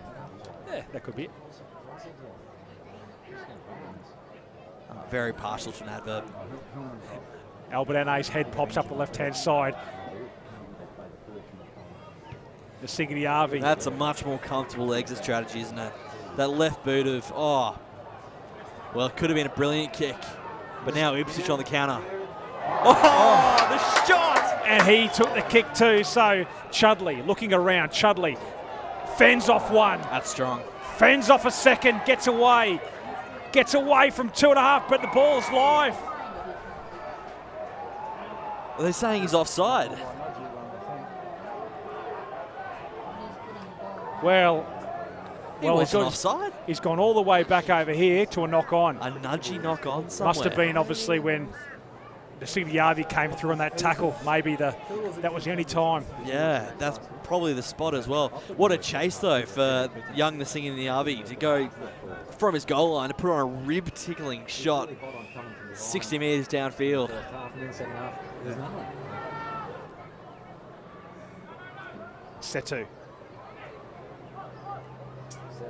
Yeah, that could be it. Very partial to an adverb. Albert Ane's head pops up the left-hand side. The Singity Arvey. That's a much more comfortable exit strategy, isn't it? That left boot of, well, it could have been a brilliant kick, but now Ipswich on the counter. Oh, the shot! And he took the kick too, so Chudley looking around. Chudley fends off one. That's strong. Fends off a second, gets away. Gets away from 2.5, but the ball's live. Are they saying he's offside? Well, he's offside. He's gone all the way back over here to a knock on. A Nudgee knock on somewhere. Must have been obviously when the Singity Arvey came through on that tackle. Maybe that was the only time. Yeah, that's probably the spot as well. What a chase though for young Nudgee Arvey to go from his goal line to put on a rib-tickling shot 60 metres downfield. Setu.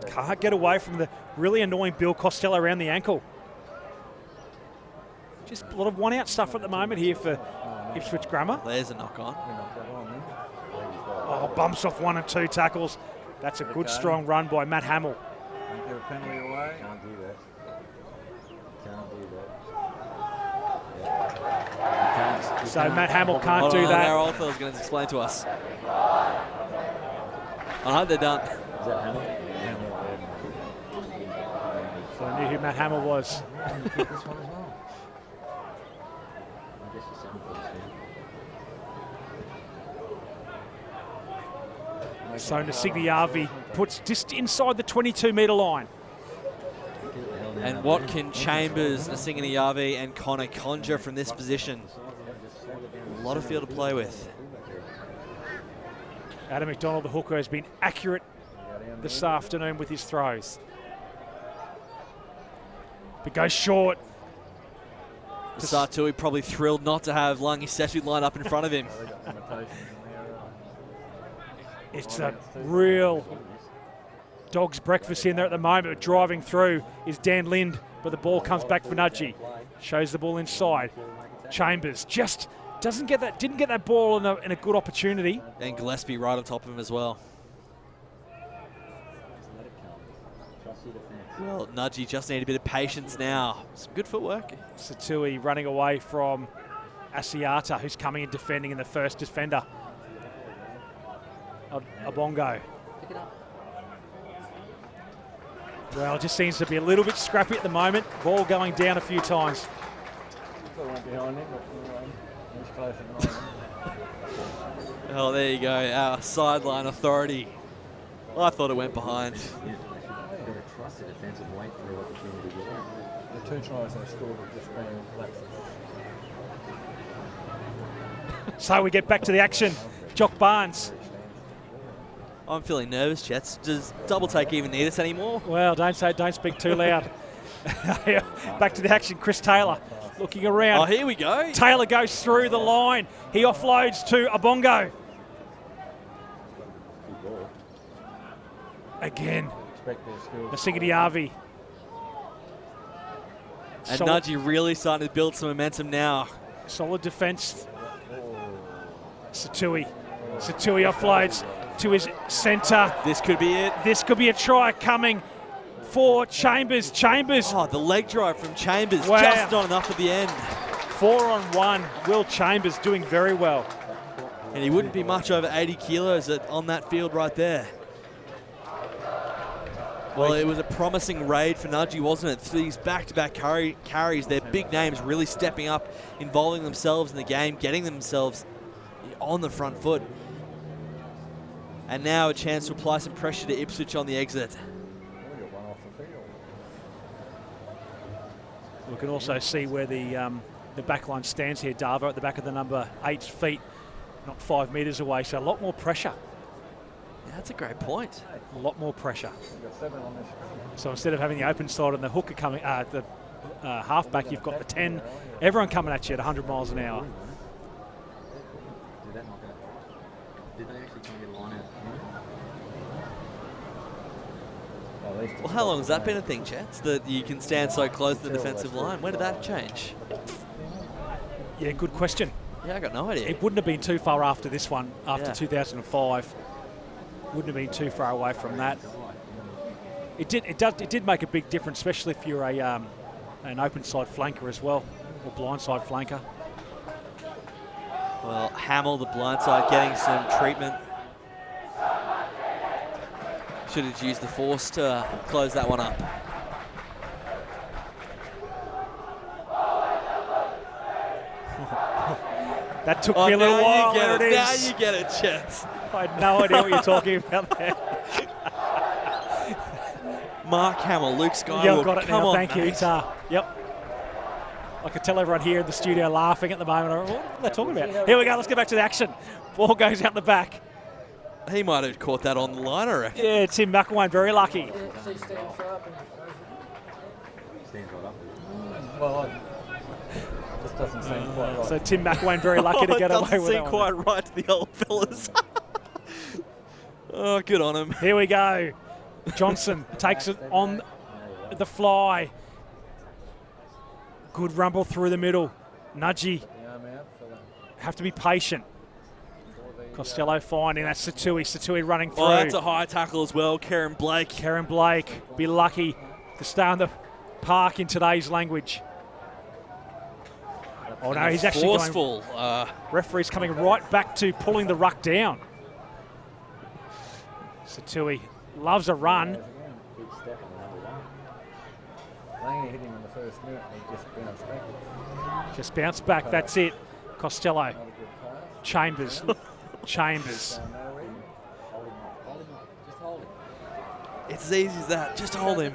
Can't get away from the really annoying Bill Costello around the ankle. Just a lot of one-out stuff at the moment here for Ipswich Grammar. There's a knock-on. Oh, bumps off 1 and 2 tackles. That's a good, strong run by Matt Hamill. Don't get a penalty away. Can't do that. So Matt Hamill can't do Our that. old fella's going to explain to us. I hope they're done. Is that Hamill? So I knew who Matt Hamill was. This one as well. I guess you're So Nudgee Arvey puts just inside the 22-metre line. And what can Chambers, Nudgee Arvey and Connor conjure from this position? A lot of field to play with. Adam McDonald, the hooker, has been accurate this afternoon with his throws. But goes short. Satui probably thrilled not to have Lungi Setu line up in front of him. It's a real dog's breakfast in there at the moment. Driving through is Dan Lind, but the ball comes back for Nudgee. Shows the ball inside. Chambers just didn't get that ball in a good opportunity. And Gillespie right on top of him as well. Well, Nudgee just need a bit of patience now. Some good footwork. Satui running away from Asiata, who's coming and defending in the first defender. Abongo. Well, it just seems to be a little bit scrappy at the moment. Ball going down a few times. Oh, there you go, our sideline authority. Well, I thought it went behind. The 2 tries they scored have just been lapses. So we get back to the action. Jock Barnes. I'm feeling nervous, Jets. Does double take even need us anymore? Well, don't speak too loud. Back to the action. Chris Taylor looking around. Oh, here we go. Taylor goes through the line. He offloads to Abongo. Again. Nasigidi And Nudgee really starting to build some momentum now. Solid defence. Satui offloads to his centre. This could be it. This could be a try coming for Chambers. Oh, the leg drive from Chambers. Wow. Just not enough at the end. 4-on-1. Will Chambers doing very well. And he wouldn't be much over 80 kilos on that field right there. Well, it was a promising raid for Nudgee, wasn't it? These back-to-back carries, their big names really stepping up, involving themselves in the game, getting themselves on the front foot. And now a chance to apply some pressure to Ipswich on the exit. We can also see where the back line stands here, Davo, at the back of the number 8 feet, not 5 metres away, so a lot more pressure. Yeah, that's a great point. A lot more pressure. So instead of having the open side and the hooker coming, the halfback, you've got the 10. Everyone coming at you at 100 miles an hour. Did they actually try and get a line out? Well, how long has that been a thing, Chats, that you can stand so close to the defensive line? When did that change? Yeah, good question. Yeah, I got no idea. It wouldn't have been too far after this one, after 2005. Wouldn't have been too far away from that. It did make a big difference, especially if you're an open side flanker as well, or blind side flanker. Well, Hamill, the blindside, getting some treatment. Should have used the force to close that one up. That took me a little while. Now There it Now is. you get it, Chats. I had no idea what you're talking about there. Mark Hamill, Luke Skywalker. Yeah, I've got it Come now. on, Thank you. mate. Yep. I could tell everyone here in the studio laughing at the moment. What are they talking about? Here we go. Let's get back to the action. Ball goes out the back. He might have caught that on the line, I reckon. Yeah, Tim McElwain, very lucky. Stands right up. Well, just doesn't seem quite right. So Tim McElwain, very lucky to get away with It doesn't that seem one. quite right to the old fellas. Oh, good on him. Here we go. Johnson takes it on the fly. Good rumble through the middle. Nudgee. Have to be patient. Costello finding that Satui. Satui running through. Oh, that's a high tackle as well. Karen Blake. Karen Blake, be lucky to stay on the park in today's language. Oh no, he's actually forceful. going. Referee's coming right back to pulling the ruck down. Satui loves a run. Big step on the number 1. Langley hit him in the first minute and he just bounced back. Just bounce back, that's it. Costello. Not a good pass. Chambers. Chambers. Hold him. Just hold him. It's as easy as that. Just hold him.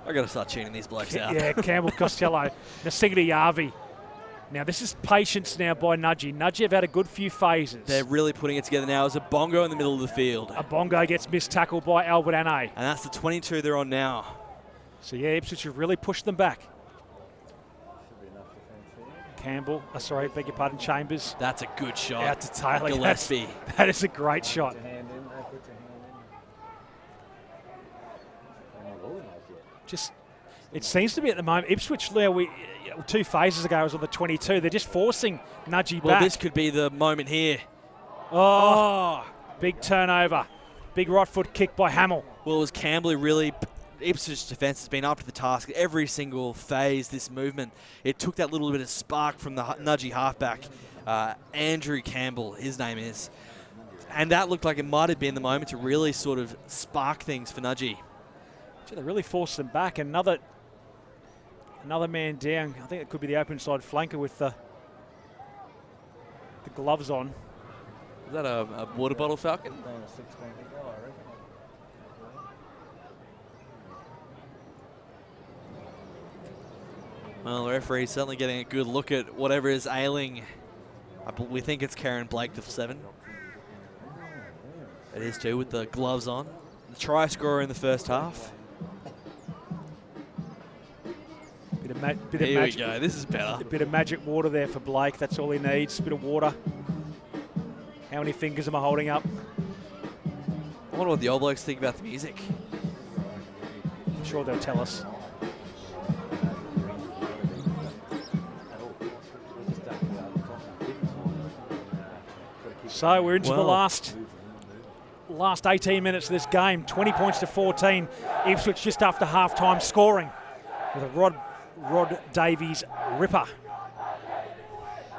I got to start tuning these blokes out. Yeah, Campbell, Costello. Nasigidi Yavi. Now, this is patience now by Nudgee. Nudgee have had a good few phases. They're really putting it together now. There's a bongo in the middle of the field. Abongo gets missed tackle by Albert Ane. And that's the 22 they're on now. So, yeah, Ipswich have really pushed them back. Should be enough defence here. Campbell, beg your pardon, Chambers. That's a good shot. Out to Taylor. Gillespie. That is a great shot. Put your hand in. Put your hand in. They're not all enough yet. Just, it seems to be at the moment. Ipswich, there 2 phases ago, was on the 22. They're just forcing Nudgee Well, back. this could be the moment here. Oh, big turnover. Big right foot kick by Hamill. Well, it was Campbell who really... Ipswich defence has been up to the task every single phase this movement. It took that little bit of spark from the Nudgee halfback, Andrew Campbell, his name is. And that looked like it might have been the moment to really sort of spark things for Nudgee. They really forced them back. Another man down. I think it could be the open side flanker with the gloves on. Is that a water bottle, Falcon? Well, the referee's certainly getting a good look at whatever is ailing. We think it's Karen Blake, the 7. It is too, with the gloves on. The try scorer in the first half. Here we go, this is better. A bit of magic water there for Blake. That's all he needs, a bit of water. How many fingers am I holding up? I wonder what the old blokes think about the music. I'm sure they'll tell us. So we're into the last 18 minutes of this game. 20 points to 14. Ipswich just after half-time scoring with a Rod Davies ripper.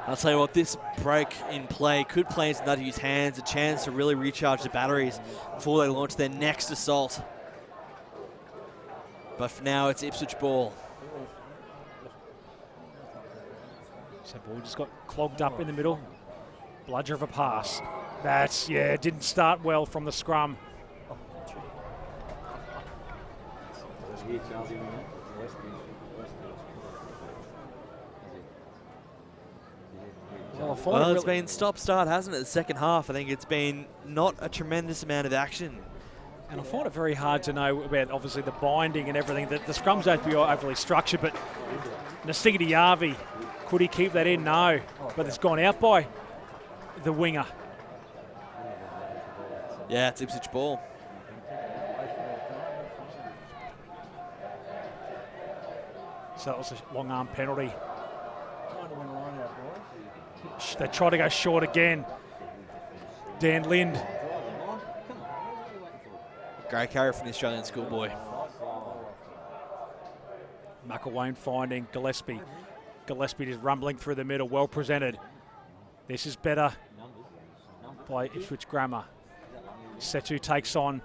I'll tell you what, this break in play could play into Nudgee's hands, a chance to really recharge the batteries before they launch their next assault. But for now, it's Ipswich ball. So ball just got clogged up in the middle. Bludger of a pass. That's, didn't start well from the scrum. Well, it's been stop-start, hasn't it, the second half? I think it's been not a tremendous amount of action. And I find it very hard to know about, obviously, the binding and everything. The scrums don't be overly structured, but Nasigidi Yavi, could he keep that in? No. But it's gone out by the winger. Yeah, it's Ipswich ball. So that was a long arm penalty. They try to go short again. Dan Lind. Great carry from the Australian schoolboy. McElwain finding Gillespie. Gillespie is rumbling through the middle, well presented. This is better by Ipswich Grammar. Setu takes on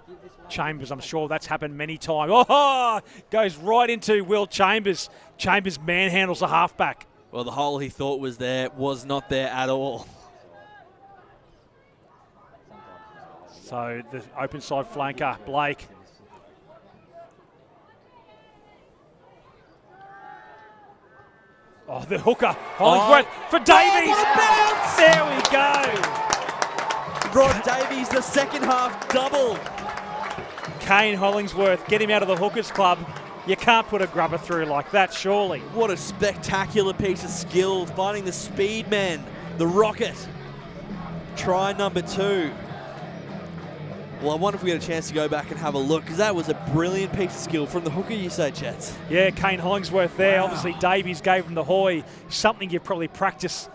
Chambers. I'm sure that's happened many times. Oh, goes right into Will Chambers. Chambers manhandles the halfback. Well, the hole he thought was there was not there at all. So the open side flanker, Blake. Oh, the hooker, Hollingsworth for Davies. There we go. Rod Davies, the second half double. Kane Hollingsworth, get him out of the hookers club. You can't put a grubber through like that, surely. What a spectacular piece of skill, finding the speed man, the rocket. Try number 2. Well, I wonder if we get a chance to go back and have a look, because that was a brilliant piece of skill from the hooker, you say, Chets? Yeah, Kane Hollingsworth there. Wow. Obviously, Davies gave him the hoy, something you probably practice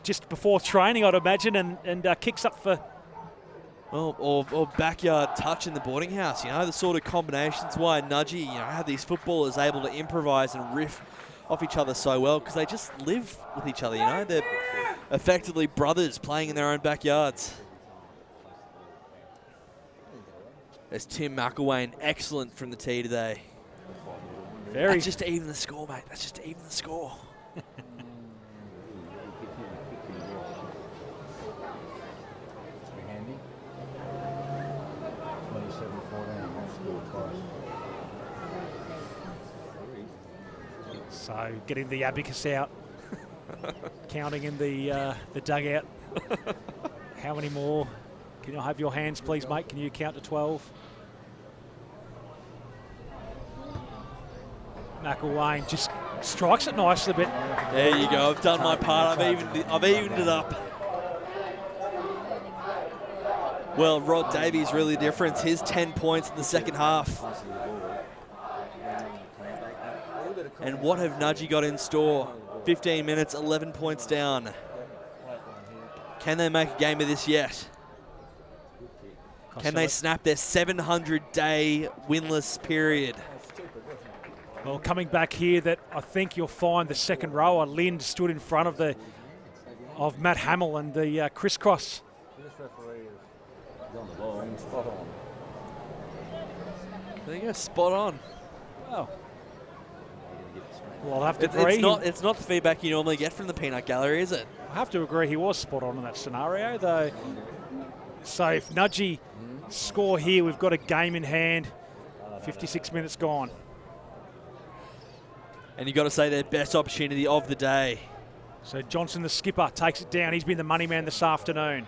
just before training, I'd imagine, and kicks up for... Well, or backyard touch in the boarding house, the sort of combinations why Nudgee, had these footballers able to improvise and riff off each other so well, because they just live with each other, They're effectively brothers playing in their own backyards. There's Tim McElwain, excellent from the tee today. That's just to even the score, mate. That's just to even the score. So getting the abacus out, counting in the dugout. How many more? Can you have your hands, please, mate? Can you count to 12? McElwain just strikes it nicely a bit. There you go. I've done my part. I've evened it up. Well, Rod Davies really the difference. His 10 points in the second half. And what have Nudgee got in store? 15 minutes, 11 points down. Can they make a game of this yet? Can they snap their 700-day winless period? Well, coming back here, that I think you'll find the second rower, Lind, stood in front of Matt Hamill and the crisscross. This referee is on the ball and spot on. There you go, spot on. Oh. Well, I'll have to agree. It's not the feedback you normally get from the peanut gallery, is it? I have to agree he was spot on in that scenario, though. So if Nudgee score here, we've got a game in hand. 56 minutes gone. And you've got to say their best opportunity of the day. So Johnson, the skipper, takes it down. He's been the money man this afternoon.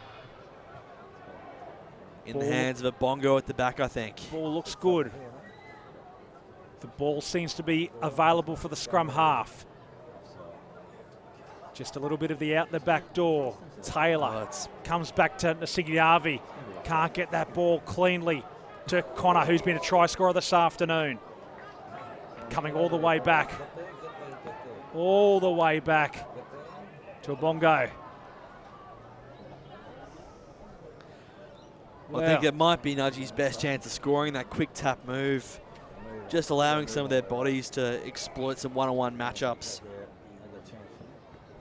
In the hands of a bongo at the back, I think. Ball looks good. The ball seems to be available for the scrum half. Just a little bit of the out the back door. Taylor comes back to Nasigiavi. Can't get that ball cleanly to Connor, who's been a try scorer this afternoon. Coming all the way back. All the way back to a bongo. I think it might be Nudgee's best chance of scoring, that quick tap move. Just allowing some of their bodies to exploit some one-on-one matchups.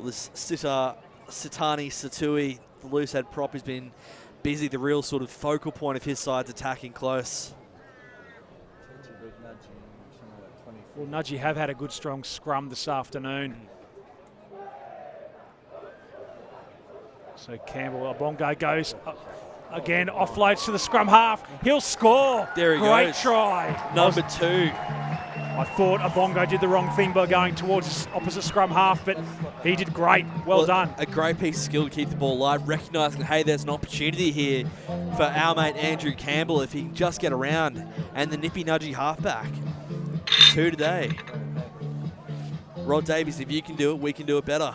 This Sitani Satui, the loose head prop, has been busy, the real sort of focal point of his side's attacking close. Well, Nudgee have had a good strong scrum this afternoon. So Campbell, Bongo goes again, offloads to the scrum half. He'll score. There he Great goes. try. Number 2. I thought Abongo did the wrong thing by going towards his opposite scrum half, but he did great. Well done. A great piece of skill to keep the ball alive, recognising, hey, there's an opportunity here for our mate Andrew Campbell if he can just get around. And the nippy Nudgee halfback. 2 today. Rod Davies, if you can do it, we can do it better.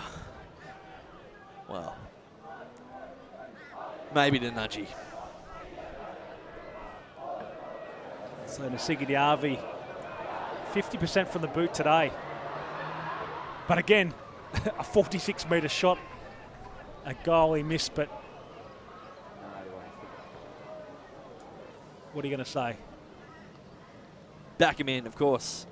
Well, maybe to Nudgee. So Nasigiavi, 50% from the boot today. But again, a 46-metre shot. A goal he missed, but what are you going to say? Back him in, of course.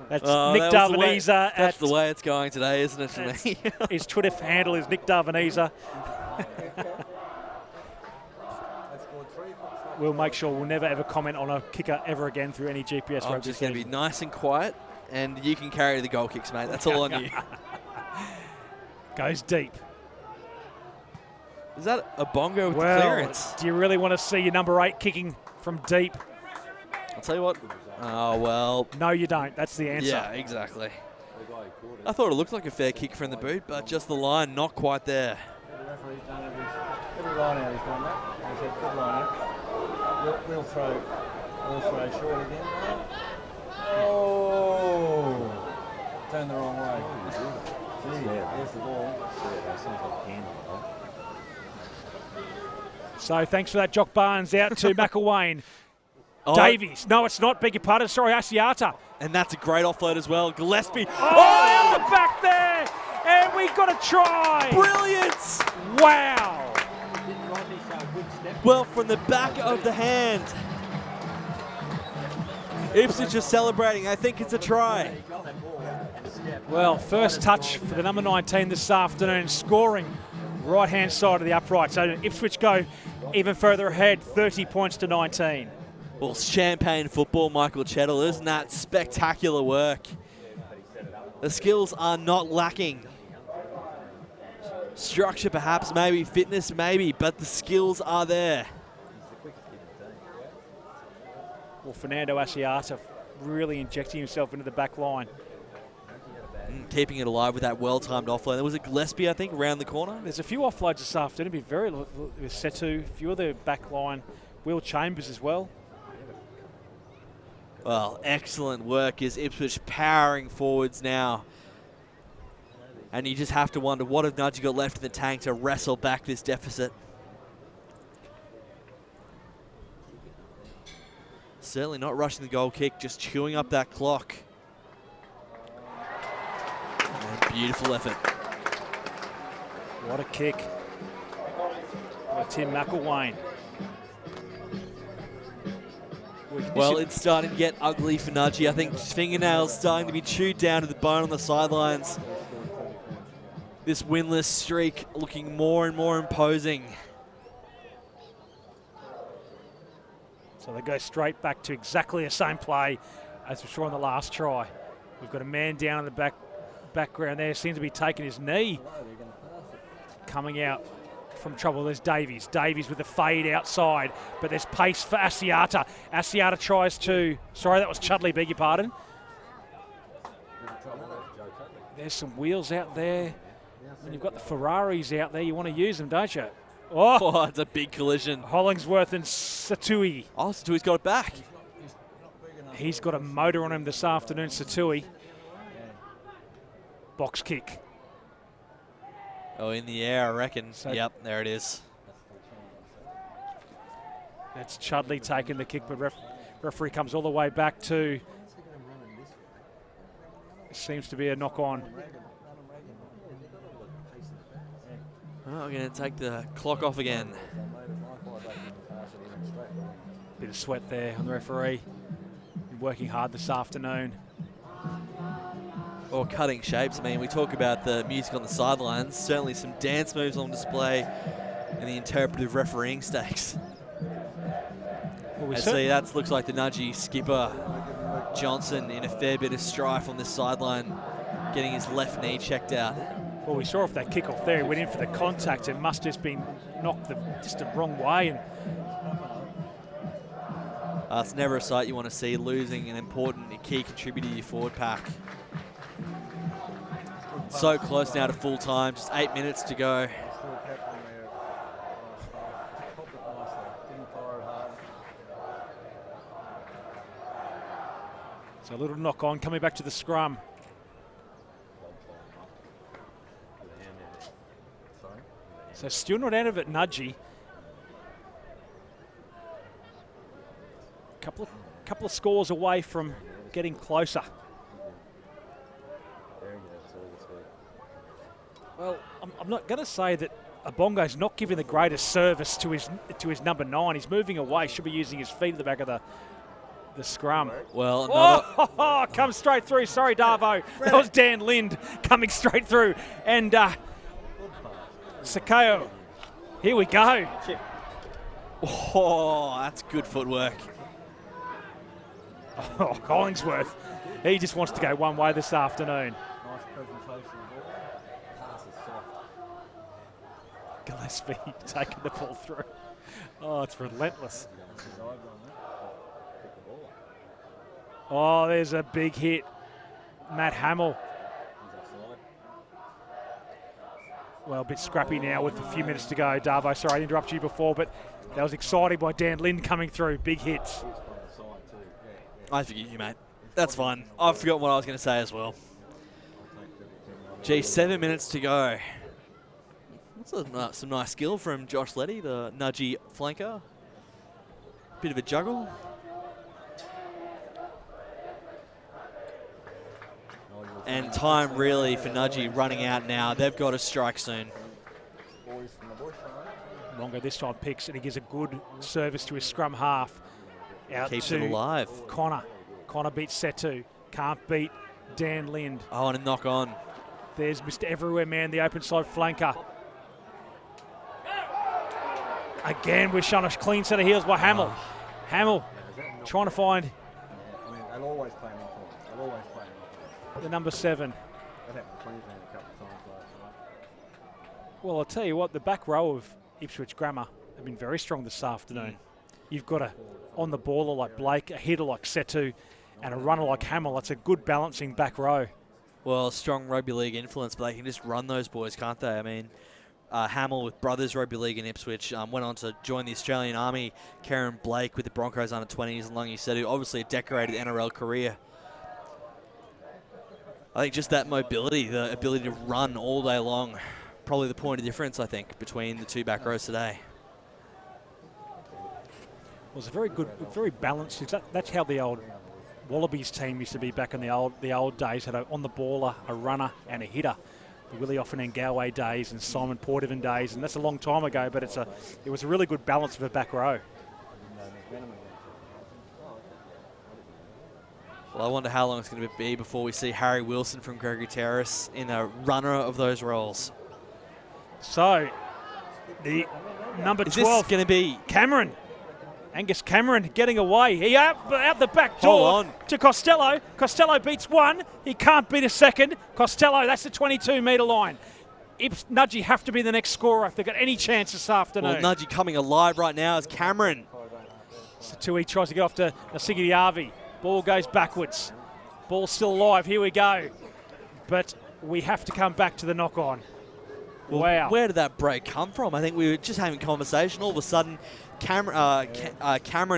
That's Nick Darvaniza. That's the way it's going today, isn't it, for me? His Twitter handle is Nick Darvaniza. We'll make sure we'll never ever comment on a kicker ever again through any GPS I'm rugby just going to be season. nice and quiet, and you can carry the goal kicks, mate. That's all on you. Goes deep. Is that a bongo with the Well, clearance? do you really want to see your number 8 kicking from deep? I'll tell you what. Oh, well. No, you don't. That's the answer. Yeah, exactly. I thought it looked like a fair kick from the boot, but just the line not quite there. The referee's done every line out he's done that. He said, good line out. We'll throw short again. Oh! Turn the wrong way. Gee, there's the ball. So thanks for that, Jock Barnes. Out to McElwain. Davies. No, it's not. Beg your pardon. Sorry, Asiata. And that's a great offload as well. Gillespie. Oh, out the back there. And we got a try. Brilliance. Wow. Well, from the back of the hand. Ipswich is celebrating. I think it's a try. Well, first touch for the number 19 this afternoon, scoring right-hand side of the upright. So Ipswich go even further ahead, 30 points to 19. Well, champagne football, Michael Chettle. Isn't that spectacular work? The skills are not lacking. Structure perhaps, maybe. Fitness maybe. But the skills are there. Well, Fernando Asiata really injecting himself into the back line. Keeping it alive with that well-timed offload. There was a Gillespie, I think, around the corner. There's a few offloads this afternoon. It'll be very with Setu, a few of the back line. Will Chambers as well. Well, excellent work as Ipswich powering forwards now. And you just have to wonder, what have Nudgee got left in the tank to wrestle back this deficit? certainly not rushing the goal kick, just chewing up that clock. And beautiful effort. What a kick by Tim McElwain. Well, it's starting to get ugly for Nudgee. I think his fingernails starting to be chewed down to the bone on the sidelines. This winless streak looking more and more imposing. So they go straight back to exactly the same play as we saw on the last try. We've got a man down in the background there, seems to be taking his knee. Coming out from trouble, there's Davies. Davies with a fade outside, but there's pace for Asiata. Asiata tries to, sorry, that was Chudley, beg your pardon. There's some wheels out there. When you've got the Ferraris out there, you want to use them, don't you? Oh, it's a big collision. Hollingsworth and Satui. Oh, Satui's got it back. He's got a motor on him this afternoon, Satui. Box kick. Oh, in the air, I reckon. So yep, there it is. That's Chudley taking the kick, but referee comes all the way back to. Seems to be a knock on. Oh, we're going to take the clock off again. Bit of sweat there on the referee. Been working hard this afternoon. Or cutting shapes. I mean, we talk about the music on the sidelines. Certainly some dance moves on display in the interpretive refereeing stakes. Well, I see that looks like the Nudgee skipper, Johnson, in a fair bit of strife on this sideline, getting his left knee checked out. Well, we saw off that kick off there. He went in for the contact. It must have just been knocked just the wrong way. And it's never a sight you want to see, losing an important key contributor to your forward pack. So close now to full time, just 8 minutes to go. So a little knock on coming back to the scrum. So still not out of it, Nudgee. Couple of scores away from getting closer. Well, I'm not going to say that Abongo's not giving the greatest service to his number 9. He's moving away, should be using his feet at the back of the scrum. Well, another... Oh, comes straight through. Sorry, Darvo. That was Dan Lind coming straight through. And Sakeo, here we go. Oh, that's good footwork. Oh, Hollingsworth, he just wants to go one way this afternoon. Nice presentation of the ball. Gillespie taking the ball through. Oh, it's relentless. Oh, there's a big hit. Matt Hamill. Well, a bit scrappy now with a few minutes to go. Darvo, sorry I interrupted you before, but that was exciting by Dan Lind coming through. Big hits. I forget you, mate. That's fine. I've forgotten what I was going to say as well. Gee, 7 minutes to go. That's some nice skill from Josh Letty, the Nudgee flanker. Bit of a juggle. And time really for Nudgee running out now. They've got to strike soon. Longo this time picks and he gives a good service to his scrum half. Out Keeps to it alive. Connor. Connor beats Setu. Can't beat Dan Lind. Oh, and a knock on. There's Mr. Everywhere Man, the open side flanker. Again, we're shown a clean set of heels by Hamill. Hamill trying to find I mean, they'll always play him in form. They'll always play him in form. the number 7. That happened to Queensland a couple of times last night. Well, I'll tell you what, the back row of Ipswich Grammar have been very strong this afternoon. You've got a on the baller like Blake, a hitter like Setu, and a runner like Hamill. That's a good balancing back row. Well, strong rugby league influence, but they can just run those boys, can't they? I mean, Hamill with Brothers Rugby League in Ipswich went on to join the Australian Army. Karen Blake with the Broncos under-20s, and Lungi Setu, obviously a decorated NRL career. I think just that mobility, the ability to run all day long, probably the point of difference, I think, between the two back rows today. was a very good, very balanced. That's how the old Wallabies team used to be back in the old days. Had on the baller, a runner, and a hitter. The Willie Offanen-Galway days and Simon Portavan days, and that's a long time ago. But it was a really good balance of a back row. Well, I wonder how long it's going to be before we see Harry Wilson from Gregory Terrace in a runner of those roles. So, the number 12 is this going to be Cameron. Angus Cameron getting away. He out the back Hold door on. to Costello. Costello beats one. He can't beat a second. Costello, that's the 22-metre line. Nudgee have to be the next scorer if they've got any chance this afternoon. Well, Nudgee coming alive right now is Cameron. Satui tries to get off to Nasigidi. Ball goes backwards. Ball still alive. Here we go. But we have to come back to the knock-on. Well, Wow. Where did that break come from? I think we were just having a conversation. All of a sudden, Cameron,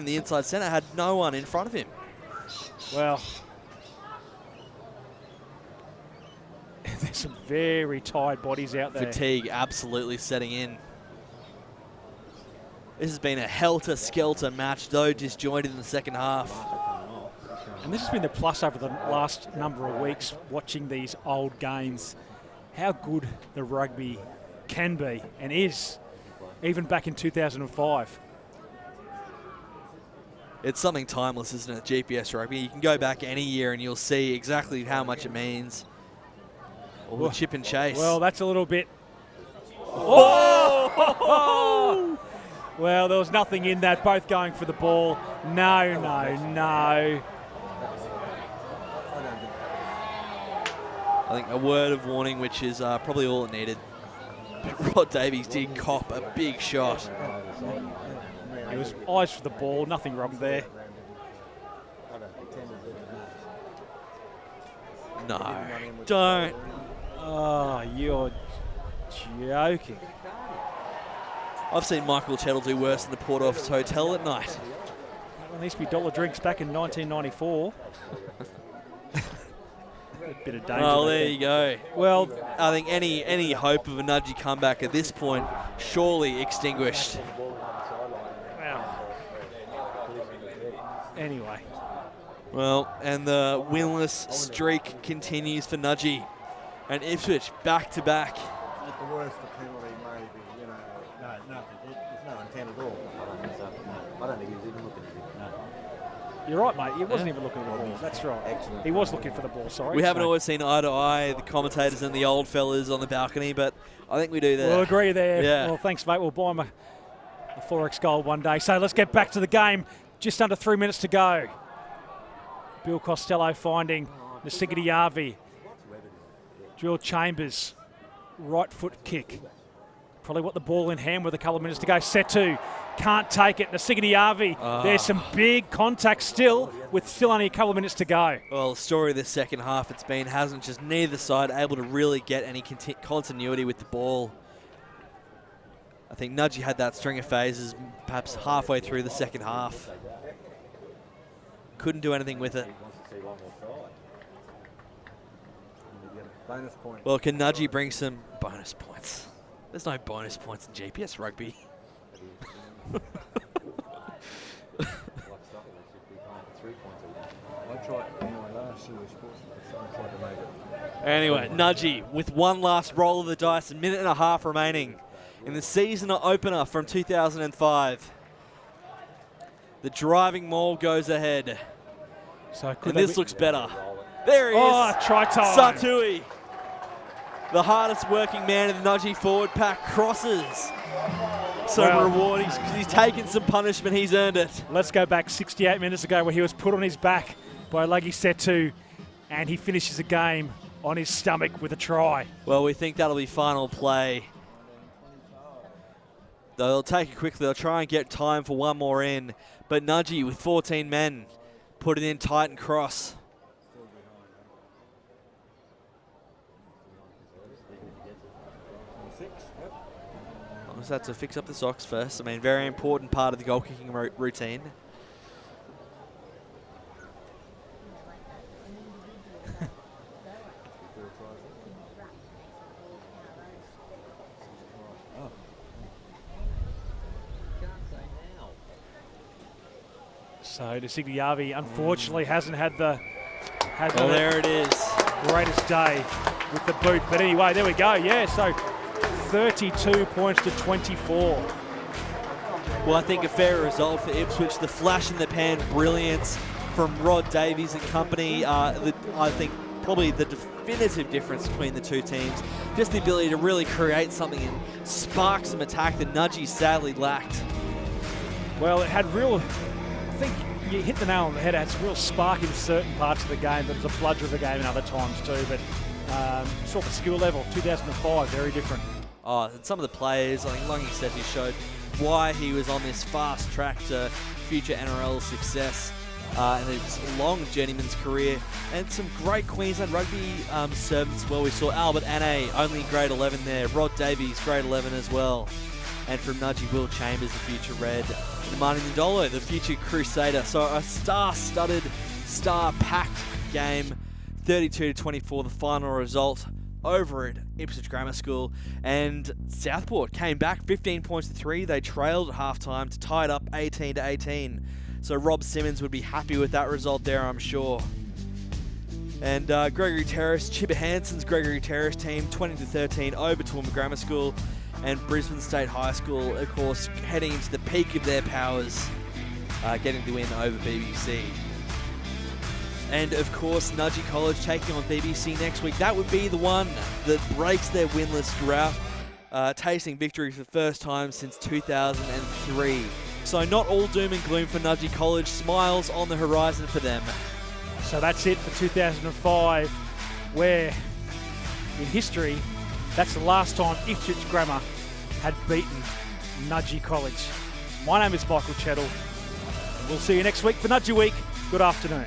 the inside centre, had no one in front of him. Well, there's some very tired bodies out there. Fatigue absolutely setting in. This has been a helter-skelter match, though disjointed in the second half. And this has been the plus over the last number of weeks, watching these old games, how good the rugby can be and is, even back in 2005. It's something timeless, isn't it, GPS rugby? You can go back any year and you'll see exactly how much it means. All the chip and chase. Well, that's a little bit... Oh! Well, there was nothing in that, both going for the ball. No. I think a word of warning, which is probably all it needed. But Rod Davies did cop a big shot. It was eyes for the ball, nothing wrong there. No, don't. Oh, you're joking. I've seen Michael Chettle do worse in the Port Office Hotel at night. Well, there used to be dollar drinks back in 1994. A bit of danger. Oh, there you go. Well, I think any hope of a Nudgee comeback at this point surely extinguished. wow. Anyway. Well, and the winless streak continues for Nudgee. And Ipswich back to back. At the worst, the penalty maybe, nothing. It's no intent at all. I don't think he was even looking at it. No. You're right, mate. He wasn't even looking at the ball. That's right. Excellent. He was looking for the ball, sorry. We haven't So always seen eye to eye, the commentators and the old fellas on the balcony, but I think we do there. We'll agree there. Yeah. Well, thanks, mate. We'll buy him a 4X gold one day. So let's get back to the game. Just under 3 minutes to go. Bill Costello finding Nasigidi. Drill Chambers. Right foot kick. Probably want the ball in hand with a couple of minutes to go. Setu can't take it. Nasigidi. There's some big contact still with still only a couple of minutes to go. Well, the story of the second half hasn't just neither side able to really get any continuity with the ball. I think Nudgee had that string of phases perhaps halfway through the second half. Couldn't do anything with it. Bonus point. Well, can Nudgee bring some bonus points? There's no bonus points in GPS rugby. Anyway, Nudgee with one last roll of the dice, a minute and a half remaining in the season opener from 2005. The driving maul goes ahead. So And this looks better. There he is. Try time. Satui. The hardest working man in the Nudgee forward pack crosses. So Well, reward. He's taken some punishment. He's earned it. Let's go back 68 minutes ago where he was put on his back by Lagi Setu and he finishes the game on his stomach with a try. Well, we think that'll be final play. They'll take it quickly. They'll try and get time for one more in. But Nudgee with 14 men put it in tight and cross. Almost had to fix up the socks first. I mean, very important part of the goal kicking routine. So DeSigliavi unfortunately hasn't had the There it is. greatest day with the boot. But anyway, there we go. Yeah, so 32 points to 24. Well, I think a fair result for Ipswich. The flash in the pan brilliance from Rod Davies and company. I think probably the definitive difference between the two teams. Just the ability to really create something and spark some attack that Nudgee sadly lacked. Well, it had real, I think you hit the nail on the head. It had some real spark in certain parts of the game, but it was a bludger of the game in other times too. But sort of skill level, 2005, very different. Oh, and some of the players, I think Lungy said he showed why he was on this fast track to future NRL success and his long journeyman's career. And some great Queensland rugby servants. Well, we saw Albert Ane, only grade 11 there. Rod Davies, grade 11 as well. And from Nudgee, Will Chambers, the future Red. And Marty Ndolo, the future Crusader. So a star-studded, star-packed game. 32-24, the final result over at Ipswich Grammar School. And Southport came back 15 points to 3. They trailed at halftime to tie it up 18-18. So Rob Simmons would be happy with that result there, I'm sure. And Gregory Terrace, Chipper Hanson's Gregory Terrace team, 20-13 over Toowoomba Grammar School. And Brisbane State High School, of course, heading into the peak of their powers, getting the win over BBC. And of course, Nudgee College taking on BBC next week. That would be the one that breaks their winless drought, tasting victory for the first time since 2003. So not all doom and gloom for Nudgee College. Smiles on the horizon for them. So that's it for 2005, where in history, that's the last time Ipswich Grammar had beaten Nudgee College. My name is Michael Chettle. We'll see you next week for Nudgee Week. Good afternoon.